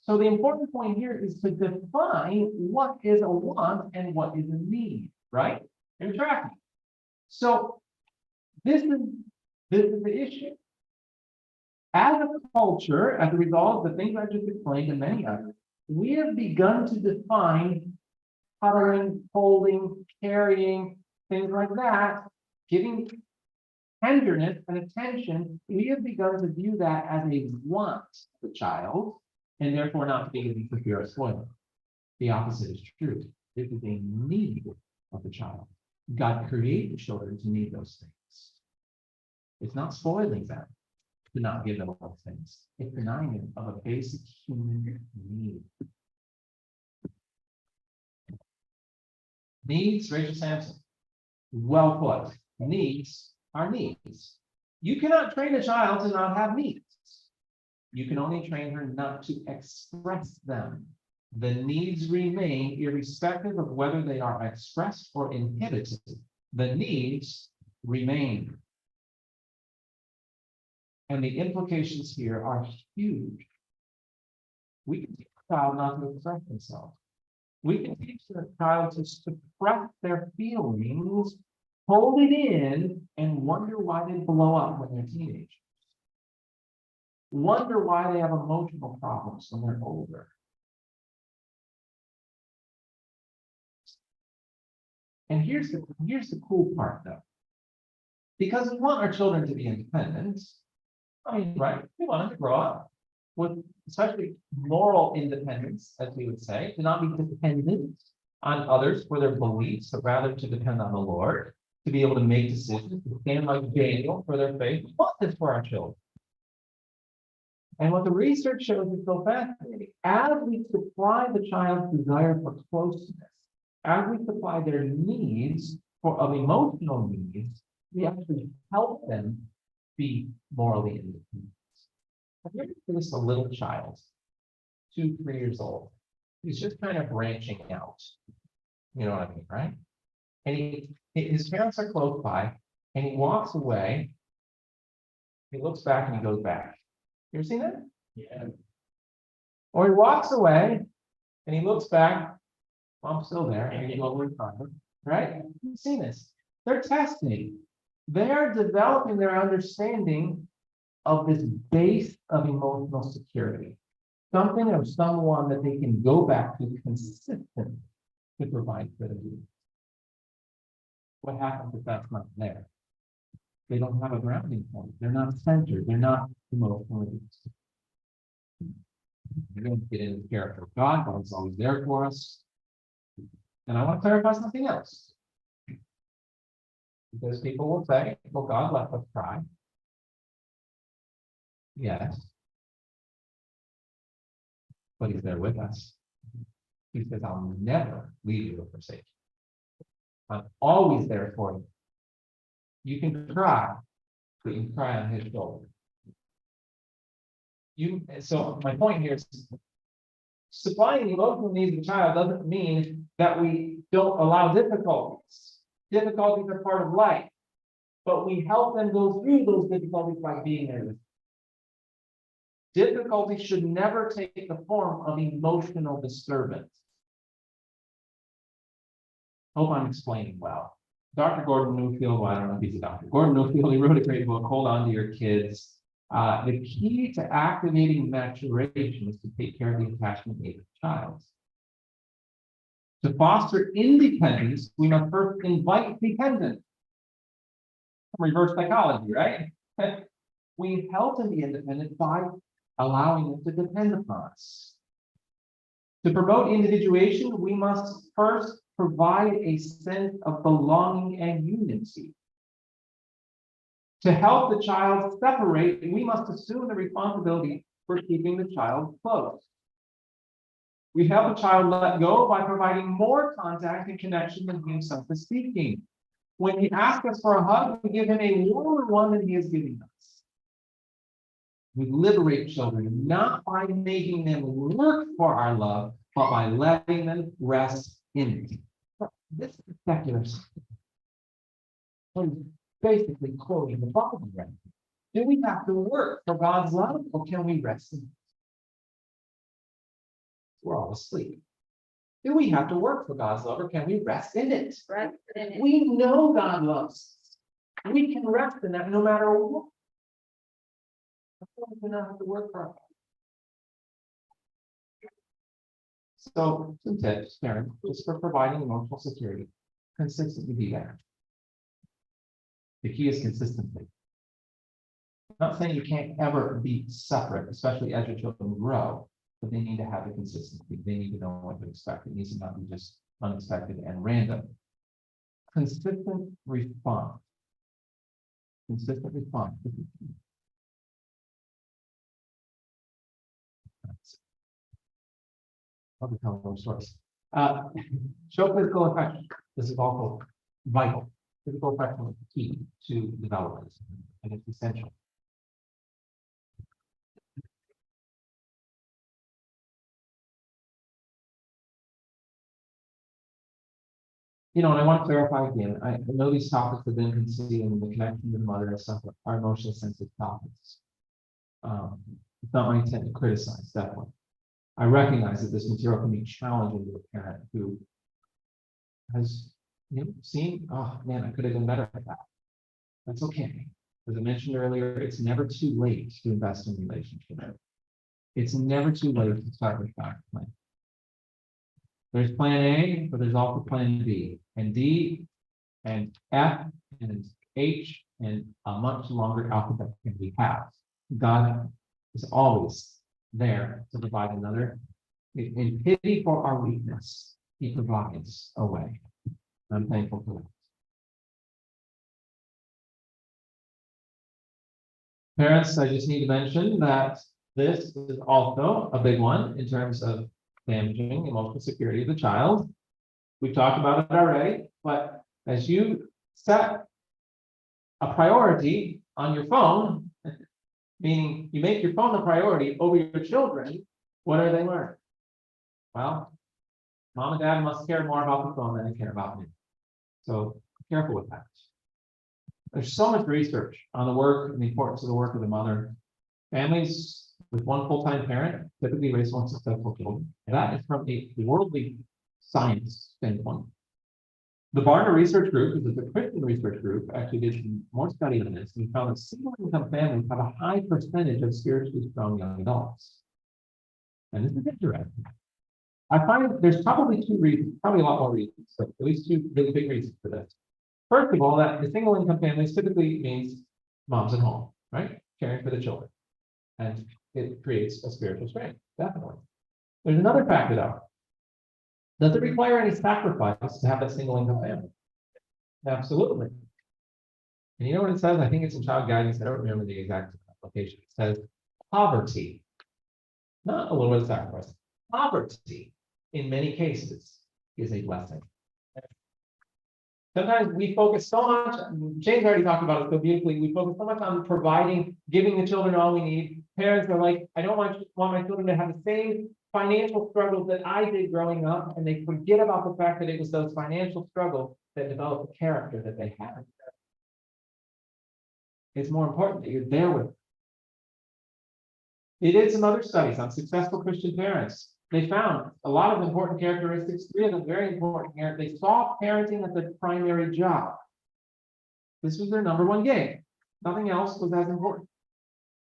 So the important point here is to define what is a want and what is a need, right? You're tracking. So this is the issue. As a culture, as a result of the things I just explained and many others, we have begun to define cuddling, holding, carrying, things like that, giving tenderness and attention. We have begun to view that as a want of the child, and therefore not being for fear of spoiling. The opposite is true. It is a need of the child. God created children to need those things. It's not spoiling them to not give them all those things. It's denying them of a basic human need. Needs, Rachel Sampson. Well put. Needs are needs. You cannot train a child to not have needs. You can only train her not to express them. The needs remain irrespective of whether they are expressed or inhibited. The needs remain. And the implications here are huge. We can teach a child not to express themselves. We can teach the child to suppress their feelings, hold it in, and wonder why they blow up when they're teenagers. Wonder why they have emotional problems when they're older. And here's the cool part, though. Because we want our children to be independent, I mean, right? We want them to grow up with especially moral independence, as we would say, to not be dependent on others for their beliefs, but rather to depend on the Lord, to be able to make decisions, to stand like Daniel for their faith. We want this for our children. And what the research shows is so fascinating. As we supply the child's desire for closeness, as we supply their needs of emotional needs, we actually help them be morally independent. Have you ever noticed a little child, 2, 3 years old, he's just kind of branching out? You know what I mean, right? And his parents are close by, and he walks away, he looks back and he goes back. You ever seen that? Yeah. Or he walks away and he looks back, well, I'm still there, and he goes over farther, right? You've seen this. They're testing. They're developing their understanding of this base of emotional security. Something or someone that they can go back to consistently to provide for their needs. What happens if that's not there? They don't have a grounding point. They're not centered. They're not emotionally. We're going to get into the character of God. God's always there for us. And I want to clarify something else. Because people will say, well, God let us cry. Yes. But he's there with us. He says, I'll never leave you or forsake you. I'm always there for you. You can cry, but you can cry on his shoulder. So my point here is supplying the emotional needs of the child doesn't mean that we don't allow difficulties. Difficulties are part of life, but we help them go through those difficulties by being there with them. Difficulty should never take the form of emotional disturbance. Hope I'm explaining well. Dr. Gordon Newfield, well, I don't know if he's a doctor. Gordon Newfield, he wrote a great book, Hold On to Your Kids. The key to activating maturation is to take care of the attachment need of the child. To foster independence, we must first invite dependence. Reverse psychology, right? We help them be independent by allowing them to depend upon us. To promote individuation, we must first provide a sense of belonging and unity. To help the child separate, we must assume the responsibility for keeping the child close. We help a child let go by providing more contact and connection than he himself is seeking. When he asks us for a hug, we give him a warmer one than he is giving us. We liberate children not by making them work for our love, but by letting them rest in it. This is secular. I'm basically quoting the Bible right now. Do we have to work for God's love, or can we rest in it? We're all asleep. Do we have to work for God's love, or can we rest in it? Rest in it. We know God loves us. We can rest in that no matter what. We don't have to work for it. So, some tips, parents, just for providing emotional security, consistently be there. The key is consistency. I'm not saying you can't ever be separate, especially as your children grow, but they need to have the consistency. They need to know what to expect. It needs to not be just unexpected and random. Consistent response. Consistent response. I'll become more source. Show physical affection. This is also vital. Physical affection is key to development, and it's essential. And I want to clarify again, I know these topics have been concealed, the connection to the mother and stuff are emotionally sensitive topics. It's not my intent to criticize, definitely. I recognize that this material can be challenging to a parent who has seen, oh man, I could have done better at that. That's okay. As I mentioned earlier, it's never too late to invest in relationships. It's never too late to start with that plan. There's plan A, but there's also plan B and D and F and H and a much longer alphabet than we have. God is always there to provide another. In pity for our weakness, He provides a way. I'm thankful for that. Parents, I just need to mention that this is also a big one in terms of damaging emotional security of the child. We've talked about it already, but as you set a priority on your phone, meaning you make your phone a priority over your children, what are they learning? Well, mom and dad must care more about the phone than they care about me. So be careful with that. There's so much research on the work and the importance of the work of the mother. Families with one full-time parent typically raise more successful children. And that is from a worldly science standpoint. The Barna Research Group, which is a Christian research group, actually did some more study on this and found that single-income families have a high percentage of spiritually strong young adults. And this is interesting. I find there's probably two reasons, probably a lot more reasons, but at least two really big reasons for this. First of all, that the single-income families typically means mom's at home, right? Caring for the children. And it creates a spiritual strength, definitely. There's another factor though. Does it require any sacrifice to have a single income family? Absolutely. And you know what it says? I think it's in child guidance. I don't remember the exact application. It says poverty, not a little bit of sacrifice. Poverty, in many cases, is a blessing. Sometimes we focus so much, James already talked about it so beautifully, we focus so much on providing, giving the children all we need. Parents are like, I don't want my children to have the same financial struggles that I did growing up, and they forget about the fact that it was those financial struggles that developed the character that they had. It's more important that you're there with them. They did some other studies on successful Christian parents. They found a lot of important characteristics, three of them very important here. They saw parenting as a primary job. This was their number one game. Nothing else was as important.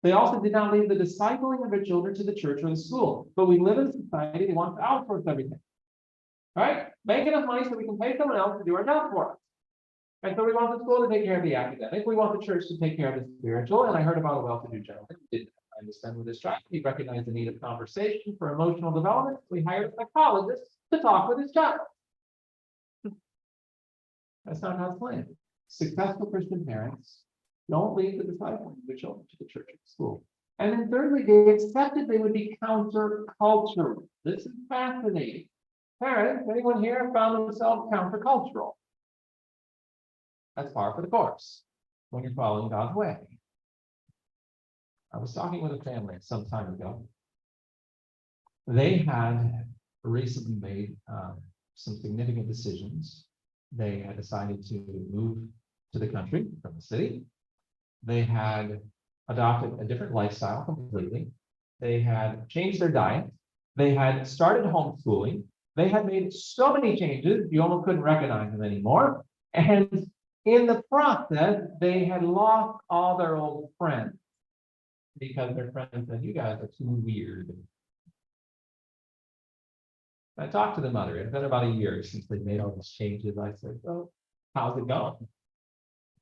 They also did not leave the discipling of their children to the church or the school. But we live in a society that wants to outsource everything. All right? Make enough money so we can pay someone else to do our job for us. And so we want the school to take care of the academic. We want the church to take care of the spiritual. And I heard about a well-to-do gentleman who did understand with his child. He recognized the need of conversation for emotional development. We hired a psychologist to talk with his child. That's not how it's planned. Successful Christian parents don't leave the discipling of their children to the church or school. And then thirdly, they accepted they would be countercultural. This is fascinating. Parents, anyone here found themselves countercultural? That's par for the course when you're following God's way. I was talking with a family some time ago. They had recently made some significant decisions. They had decided to move to the country from the city. They had adopted a different lifestyle completely. They had changed their diet. They had started homeschooling. They had made so many changes, you almost couldn't recognize them anymore. And in the process, they had lost all their old friends because their friends said, you guys are too weird. I talked to the mother. It's been about a year since they made all these changes. I said, "Oh, how's it going?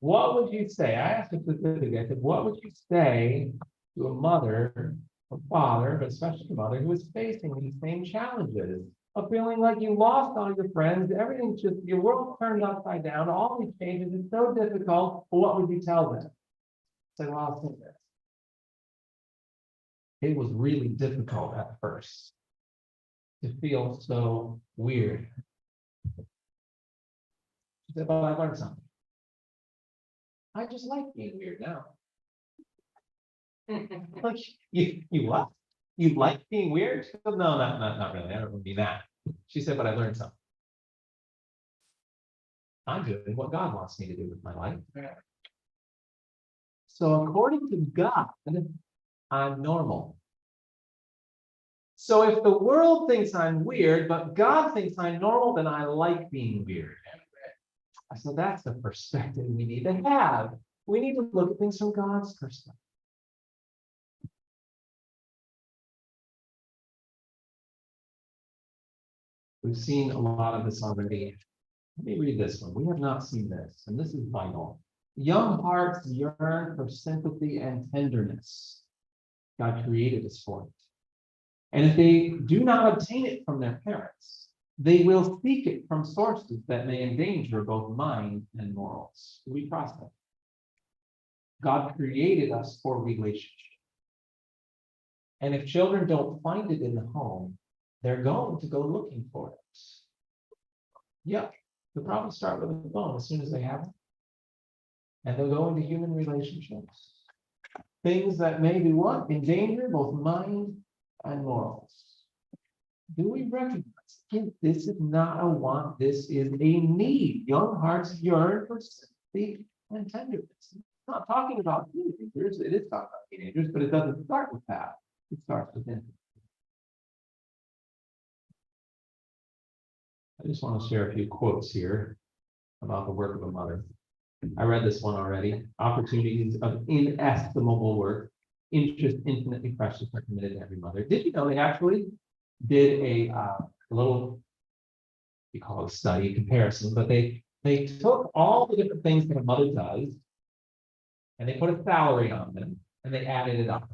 What would you say?" I asked her specifically. I said, "What would you say to a mother, a father, but especially a mother who is facing these same challenges of feeling like you lost all your friends, everything's just your world turned upside down, all these changes, it's so difficult. What would you tell them?" I said, "Well, I'll say this. It was really difficult at first to feel so weird." She said, "But I learned something. I just like being weird now." Like, you what? You like being weird? She said, "No, not really. I don't mean that." She said, "But I learned something. I'm doing what God wants me to do with my life. So according to God, I'm normal. So if the world thinks I'm weird, but God thinks I'm normal, then I like being weird." I said, that's the perspective we need to have. We need to look at things from God's perspective. We've seen a lot of this already. Let me read this one. We have not seen this, and this is vital. Young hearts yearn for sympathy and tenderness. God created us for it. And if they do not obtain it from their parents, they will seek it from sources that may endanger both mind and morals. We process. God created us for relationship. And if children don't find it in the home, they're going to go looking for it. Yep, they'll probably start with the phone as soon as they have it. And they'll go into human relationships. Things that may be what? Endanger both mind and morals. Do we recognize this is not a want, this is a need? Young hearts yearn for sympathy and tenderness. It's not talking about teenagers, it is talking about teenagers, but it doesn't start with that. It starts with them. I just want to share a few quotes here about the work of a mother. I read this one already. Opportunities of inestimable work, interest infinitely precious are committed to every mother. Did you know they actually did a little, you call it a study comparison, but they took all the different things that a mother does and they put a salary on them and they added it up.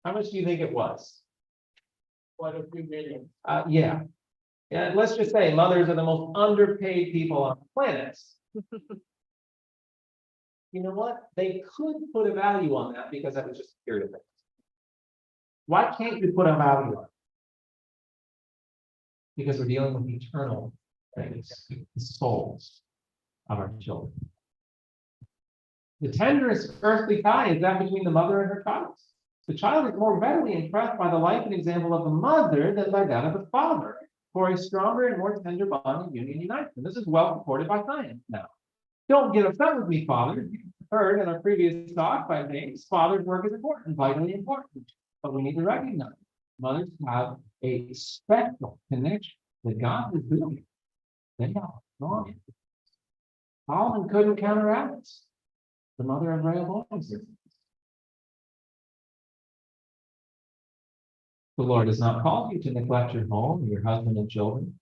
How much do you think it was? Quite a few million. Yeah. Yeah, let's just say mothers are the most underpaid people on the planet. You know what? They could put a value on that because that was just a period of things. Why can't you put a value on it? Because we're dealing with eternal things, the souls of our children. The tenderest earthly tie is that between the mother and her child. The child is more readily impressed by the life and example of the mother than by that of the father, for a stronger and more tender bond and union unites them. This is well supported by science now. Don't get upset with me, fathers. You heard in our previous talk by James, father's work is important, vitally important. But we need to recognize mothers have a special connection that God is doing. They have wrong. Solomon couldn't counteract the mother of Rehoboam. The Lord has not called you to neglect your home, your husband and children.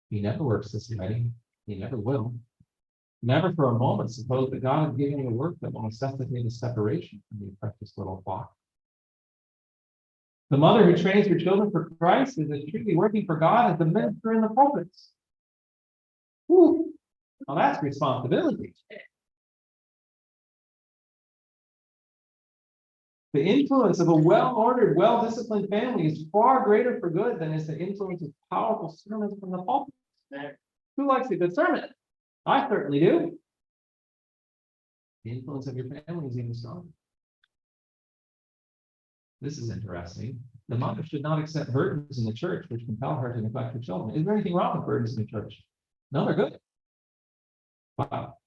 He never works this way. He never will. Never for a moment suppose that God has given you a work that will necessitate a separation from your precious little flock. The mother who trains her children for Christ is as truly working for God as the minister in the pulpits. Whew. Well, that's responsibility. The influence of a well-ordered, well-disciplined family is far greater for good than is the influence of powerful sermons from the pulpit. Who likes a good sermon? I certainly do. The influence of your family is even stronger. This is interesting. The mother should not accept burdens in the church which compel her to neglect her children. Is there anything wrong with burdens in the church? No, they're good. but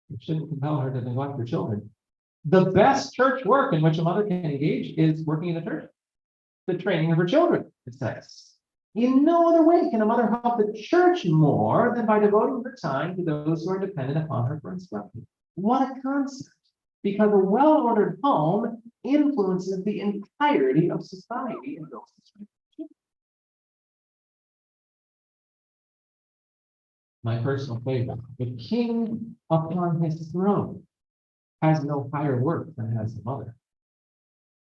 it shouldn't compel her to neglect her children. The best church work in which a mother can engage is working in the church. The training of her children, it says. In no other way can a mother help the church more than by devoting her time to those who are dependent upon her for instruction. What a concept! Because a well-ordered home influences the entirety of society and builds its relationship. My personal favorite: the king upon his throne has no higher work than has the mother.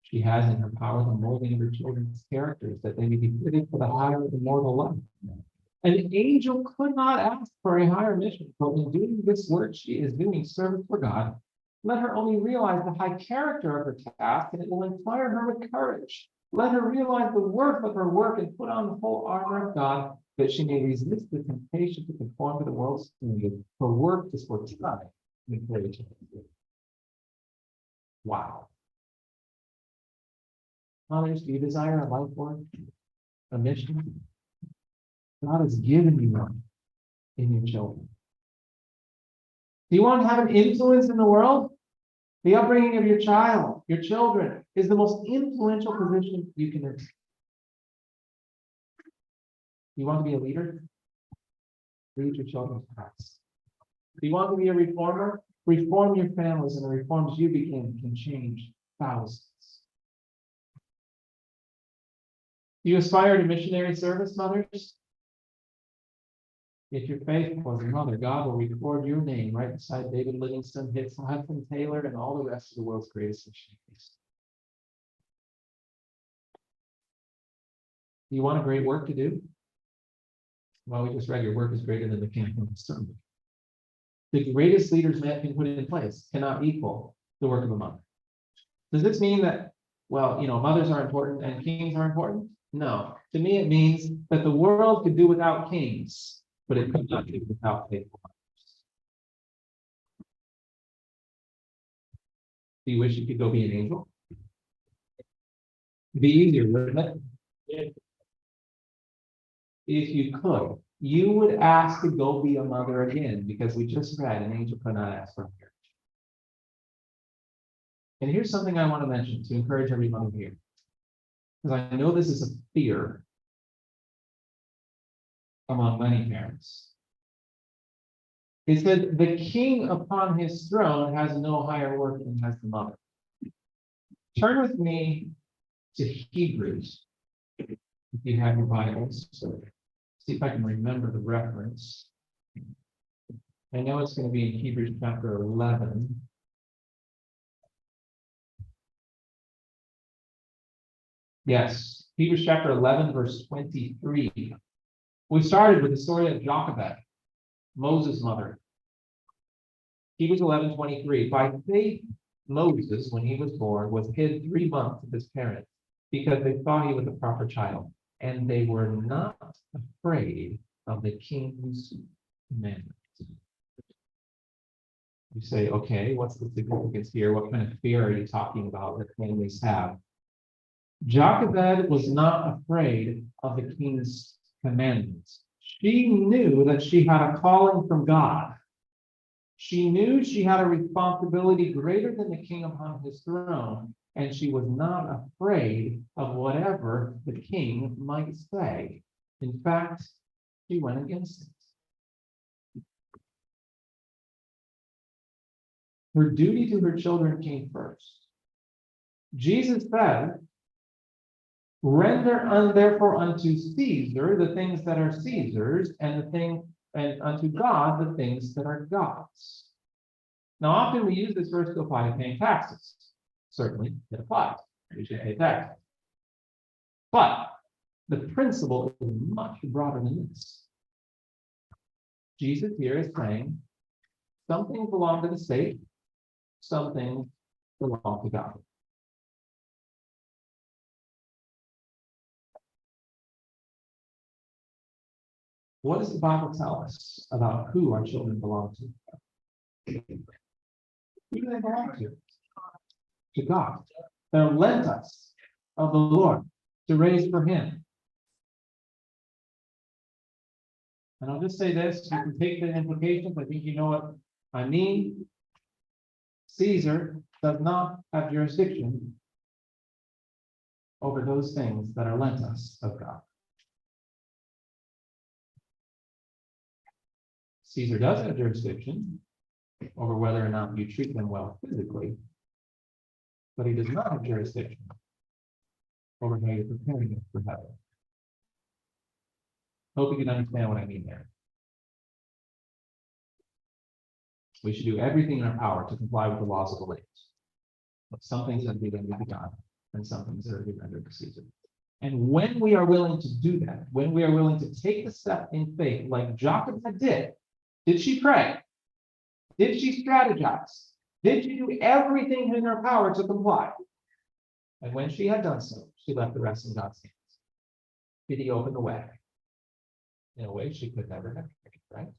She has in her power the molding of her children's characters, that they may be fitted for the higher immortal life. An angel could not ask for a higher mission, but in doing this work, she is doing service for God. Let her only realize the high character of her task, and it will inspire her with courage. Let her realize the worth of her work and put on the whole armor of God, that she may resist the temptation to conform to the world's standard. Her work is for time and for eternity. Wow. Mothers, do you desire a life work, a mission? God has given you one in your children. Do you want to have an influence in the world? The upbringing of your child, your children, is the most influential position you can have. You want to be a leader? Lead your children to Christ. Do you want to be a reformer? Reform your families, and the reforms you begin can change thousands. Do you aspire to missionary service, mothers? If you're faithful as a mother, God will record your name right beside David Livingstone, Hudson Taylor, and all the rest of the world's greatest missionaries. Do you want a great work to do? Well, we just read your work is greater than the kingdom of the sun. The greatest leaders man can put in place cannot equal the work of a mother. Does this mean that, well, mothers are important and kings are important? No. To me, it means that the world could do without kings, but it could not do without faithful mothers. Do you wish you could go be an angel? It'd be easier, wouldn't it? If you could, you would ask to go be a mother again, because we just read an angel could not ask for marriage. And here's something I want to mention to encourage every mother here, because I know this is a fear among many parents. It said, the king upon his throne has no higher work than has the mother. Turn with me to Hebrews, if you have your Bibles. See if I can remember the reference. I know it's going to be in Hebrews chapter 11. Yes, Hebrews chapter 11, verse 23. We started with the story of Jochebed, Moses' mother. Hebrews 11:23. By faith, Moses, when he was born, was hid 3 months of his parents, because they thought he was a proper child, and they were not afraid of the king's commandments. You say, okay, what's the significance here? What kind of fear are you talking about that families have? Jochebed was not afraid of the king's commandments. She knew that she had a calling from God. She knew she had a responsibility greater than the king upon his throne, and she was not afraid of whatever the king might say. In fact, she went against it. Her duty to her children came first. Jesus said, render therefore unto Caesar the things that are Caesar's, and unto God the things that are God's. Now, often we use this verse to apply to paying taxes. Certainly, it applies. We should pay taxes. But the principle is much broader than this. Jesus here is saying some things belong to the state, some things belong to God. What does the Bible tell us about who our children belong to? Who do they belong to? To God. They're lent us of the Lord to raise for him. And I'll just say this, you can take the implications, I think you know what I mean. Caesar does not have jurisdiction over those things that are lent us of God. Caesar does have jurisdiction over whether or not you treat them well physically, but he does not have jurisdiction over how you're preparing them for heaven. Hope you can understand what I mean there. We should do everything in our power to comply with the laws of the land. But some things are to be rendered to God, and some things are to be rendered to Caesar. And when we are willing to do that, when we are willing to take the step in faith, like Jochebed did she pray? Did she strategize? Did she do everything in her power to comply? And when she had done so, she left the rest in God's hands. Did he open the way? In a way she could never have, right?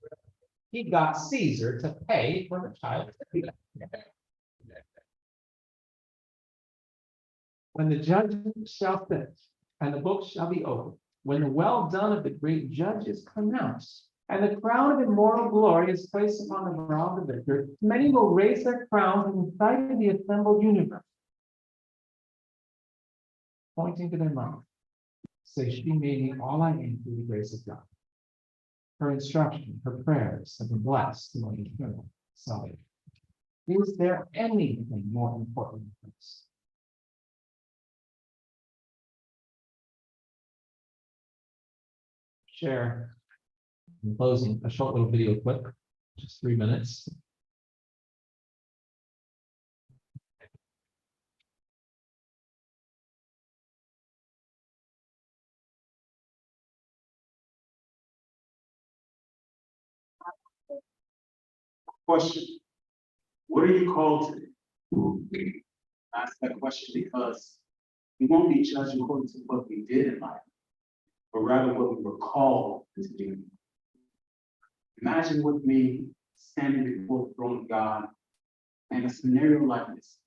He got Caesar to pay for the child. When the judgment shall finish and the book shall be opened, when the well done of the great judge is pronounced, and the crown of immortal glory is placed upon the brow of the victor, many will raise their crowns in the sight of the assembled universe, pointing to their mouth, say, she made me all I am through the grace of God. Her instruction, her prayers have been blessed to my eternal salvation. Is there anything more important than this? Share, in closing, a short little video clip, just 3 minutes. Question: what are you called to? I ask that question because we won't be judged according to what we did in life, but rather what we were called to do. Imagine with me standing before the throne of God and a scenario like this.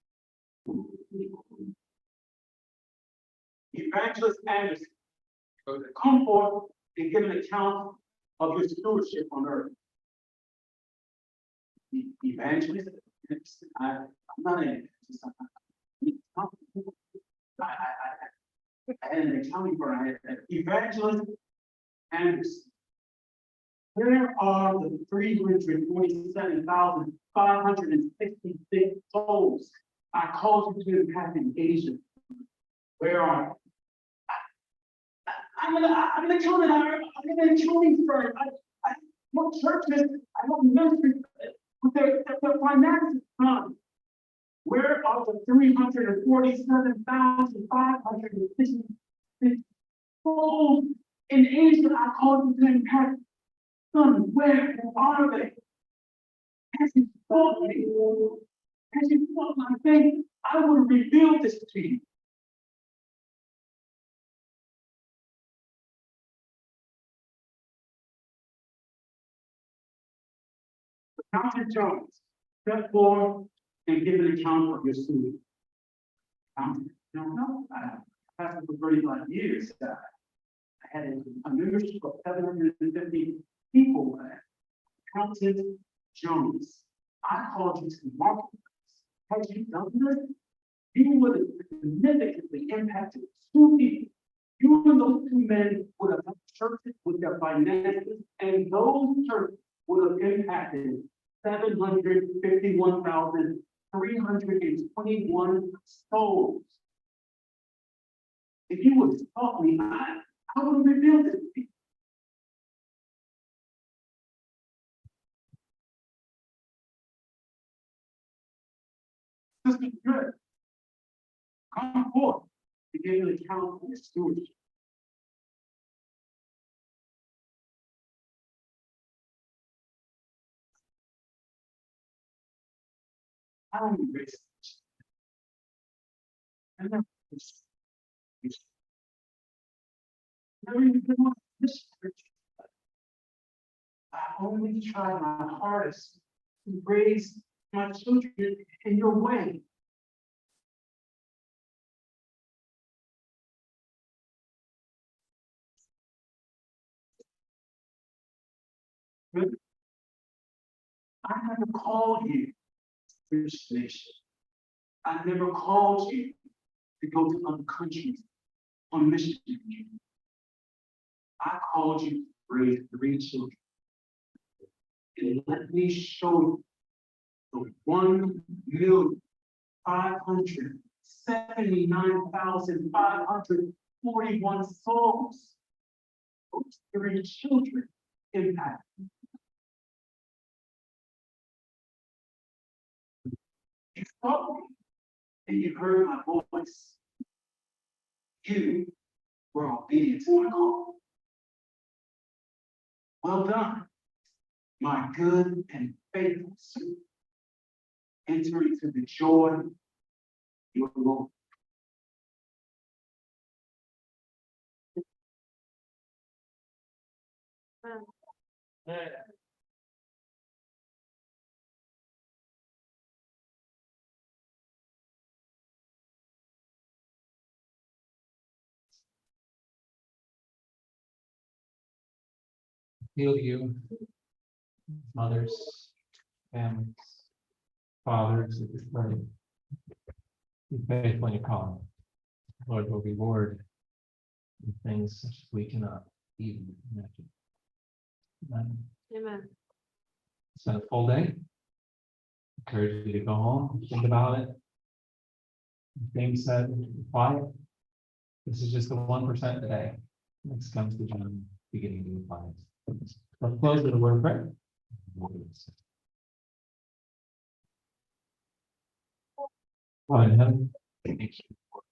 Evangelist Anderson, come forth and give an account of your stewardship on earth. Evangelist, I'm not an evangelist. I had an accounting firm. I had Evangelist Anderson. Where are the 347,566 souls I called you to impact in Asia? Where are they? I'm an accountant. I'm an accounting firm. I work churches. I work ministries with their finances done. Where are the 347,566 souls in Asia I called you to impact? Son, where are they? As you taught me, as you taught my faith, I will reveal this to you. Accountant Jones, step forward and give an account of your student. No, I passed for 35 years. I had a membership of 750 people. Accountant Jones, I called you to the marketplace. Had you done this, you would have significantly impacted 2 people. You and those 2 men would have helped churches with their finances, and those churches would have impacted 751,321 souls. If you would have taught me, I would have revealed it to you. Sister Good, come forth to give an account of your stewardship. I don't even research. I never even been on this church. I only try my hardest to raise my children in your way. I never called you to preach the nation. I never called you to go to other countries on mission. I called you to raise 3 children. And let me show you the 1,579,541 souls those 3 children impact. You spoke and you heard my voice. You were obedient to my call. Well done, my good and faithful servant. Enter into the joy of your Lord. Heal you, mothers, families, fathers, if you pray. Be faithful in your calling. Lord will reward the things such as we cannot even imagine. Amen. Amen. It's been a full day. Encourage you to go home, think about it. Things said, quiet. This is just the 1% today. Next comes the John beginning to be quiet. Let's close with a word of prayer. Father in heaven, thank you for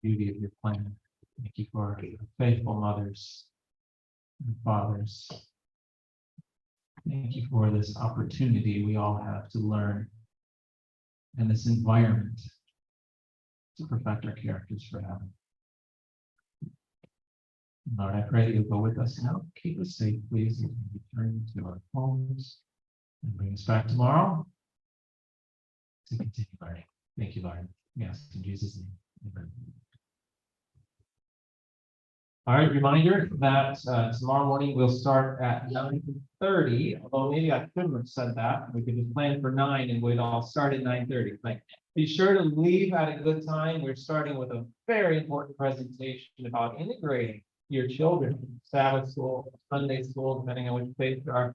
the beauty of your plan. Thank you for faithful mothers and fathers. Thank you for this opportunity we all have to learn and this environment to perfect our characters for heaven. Lord, I pray that you'll go with us now. Keep us safe, please, as we return to our homes and bring us back tomorrow to continue learning. Thank you, Lord. Yes, in Jesus' name. Amen. All right, reminder that tomorrow morning we'll start at 9:30. Although maybe I couldn't have said that. We could just plan for 9 and we'd all start at 9:30. But be sure to leave at a good time. We're starting with a very important presentation about integrating your children, Sabbath school, Sunday school, depending on which faith they are,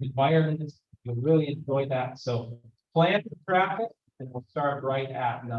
environments. You'll really enjoy that. So plan for traffic and we'll start right at 9.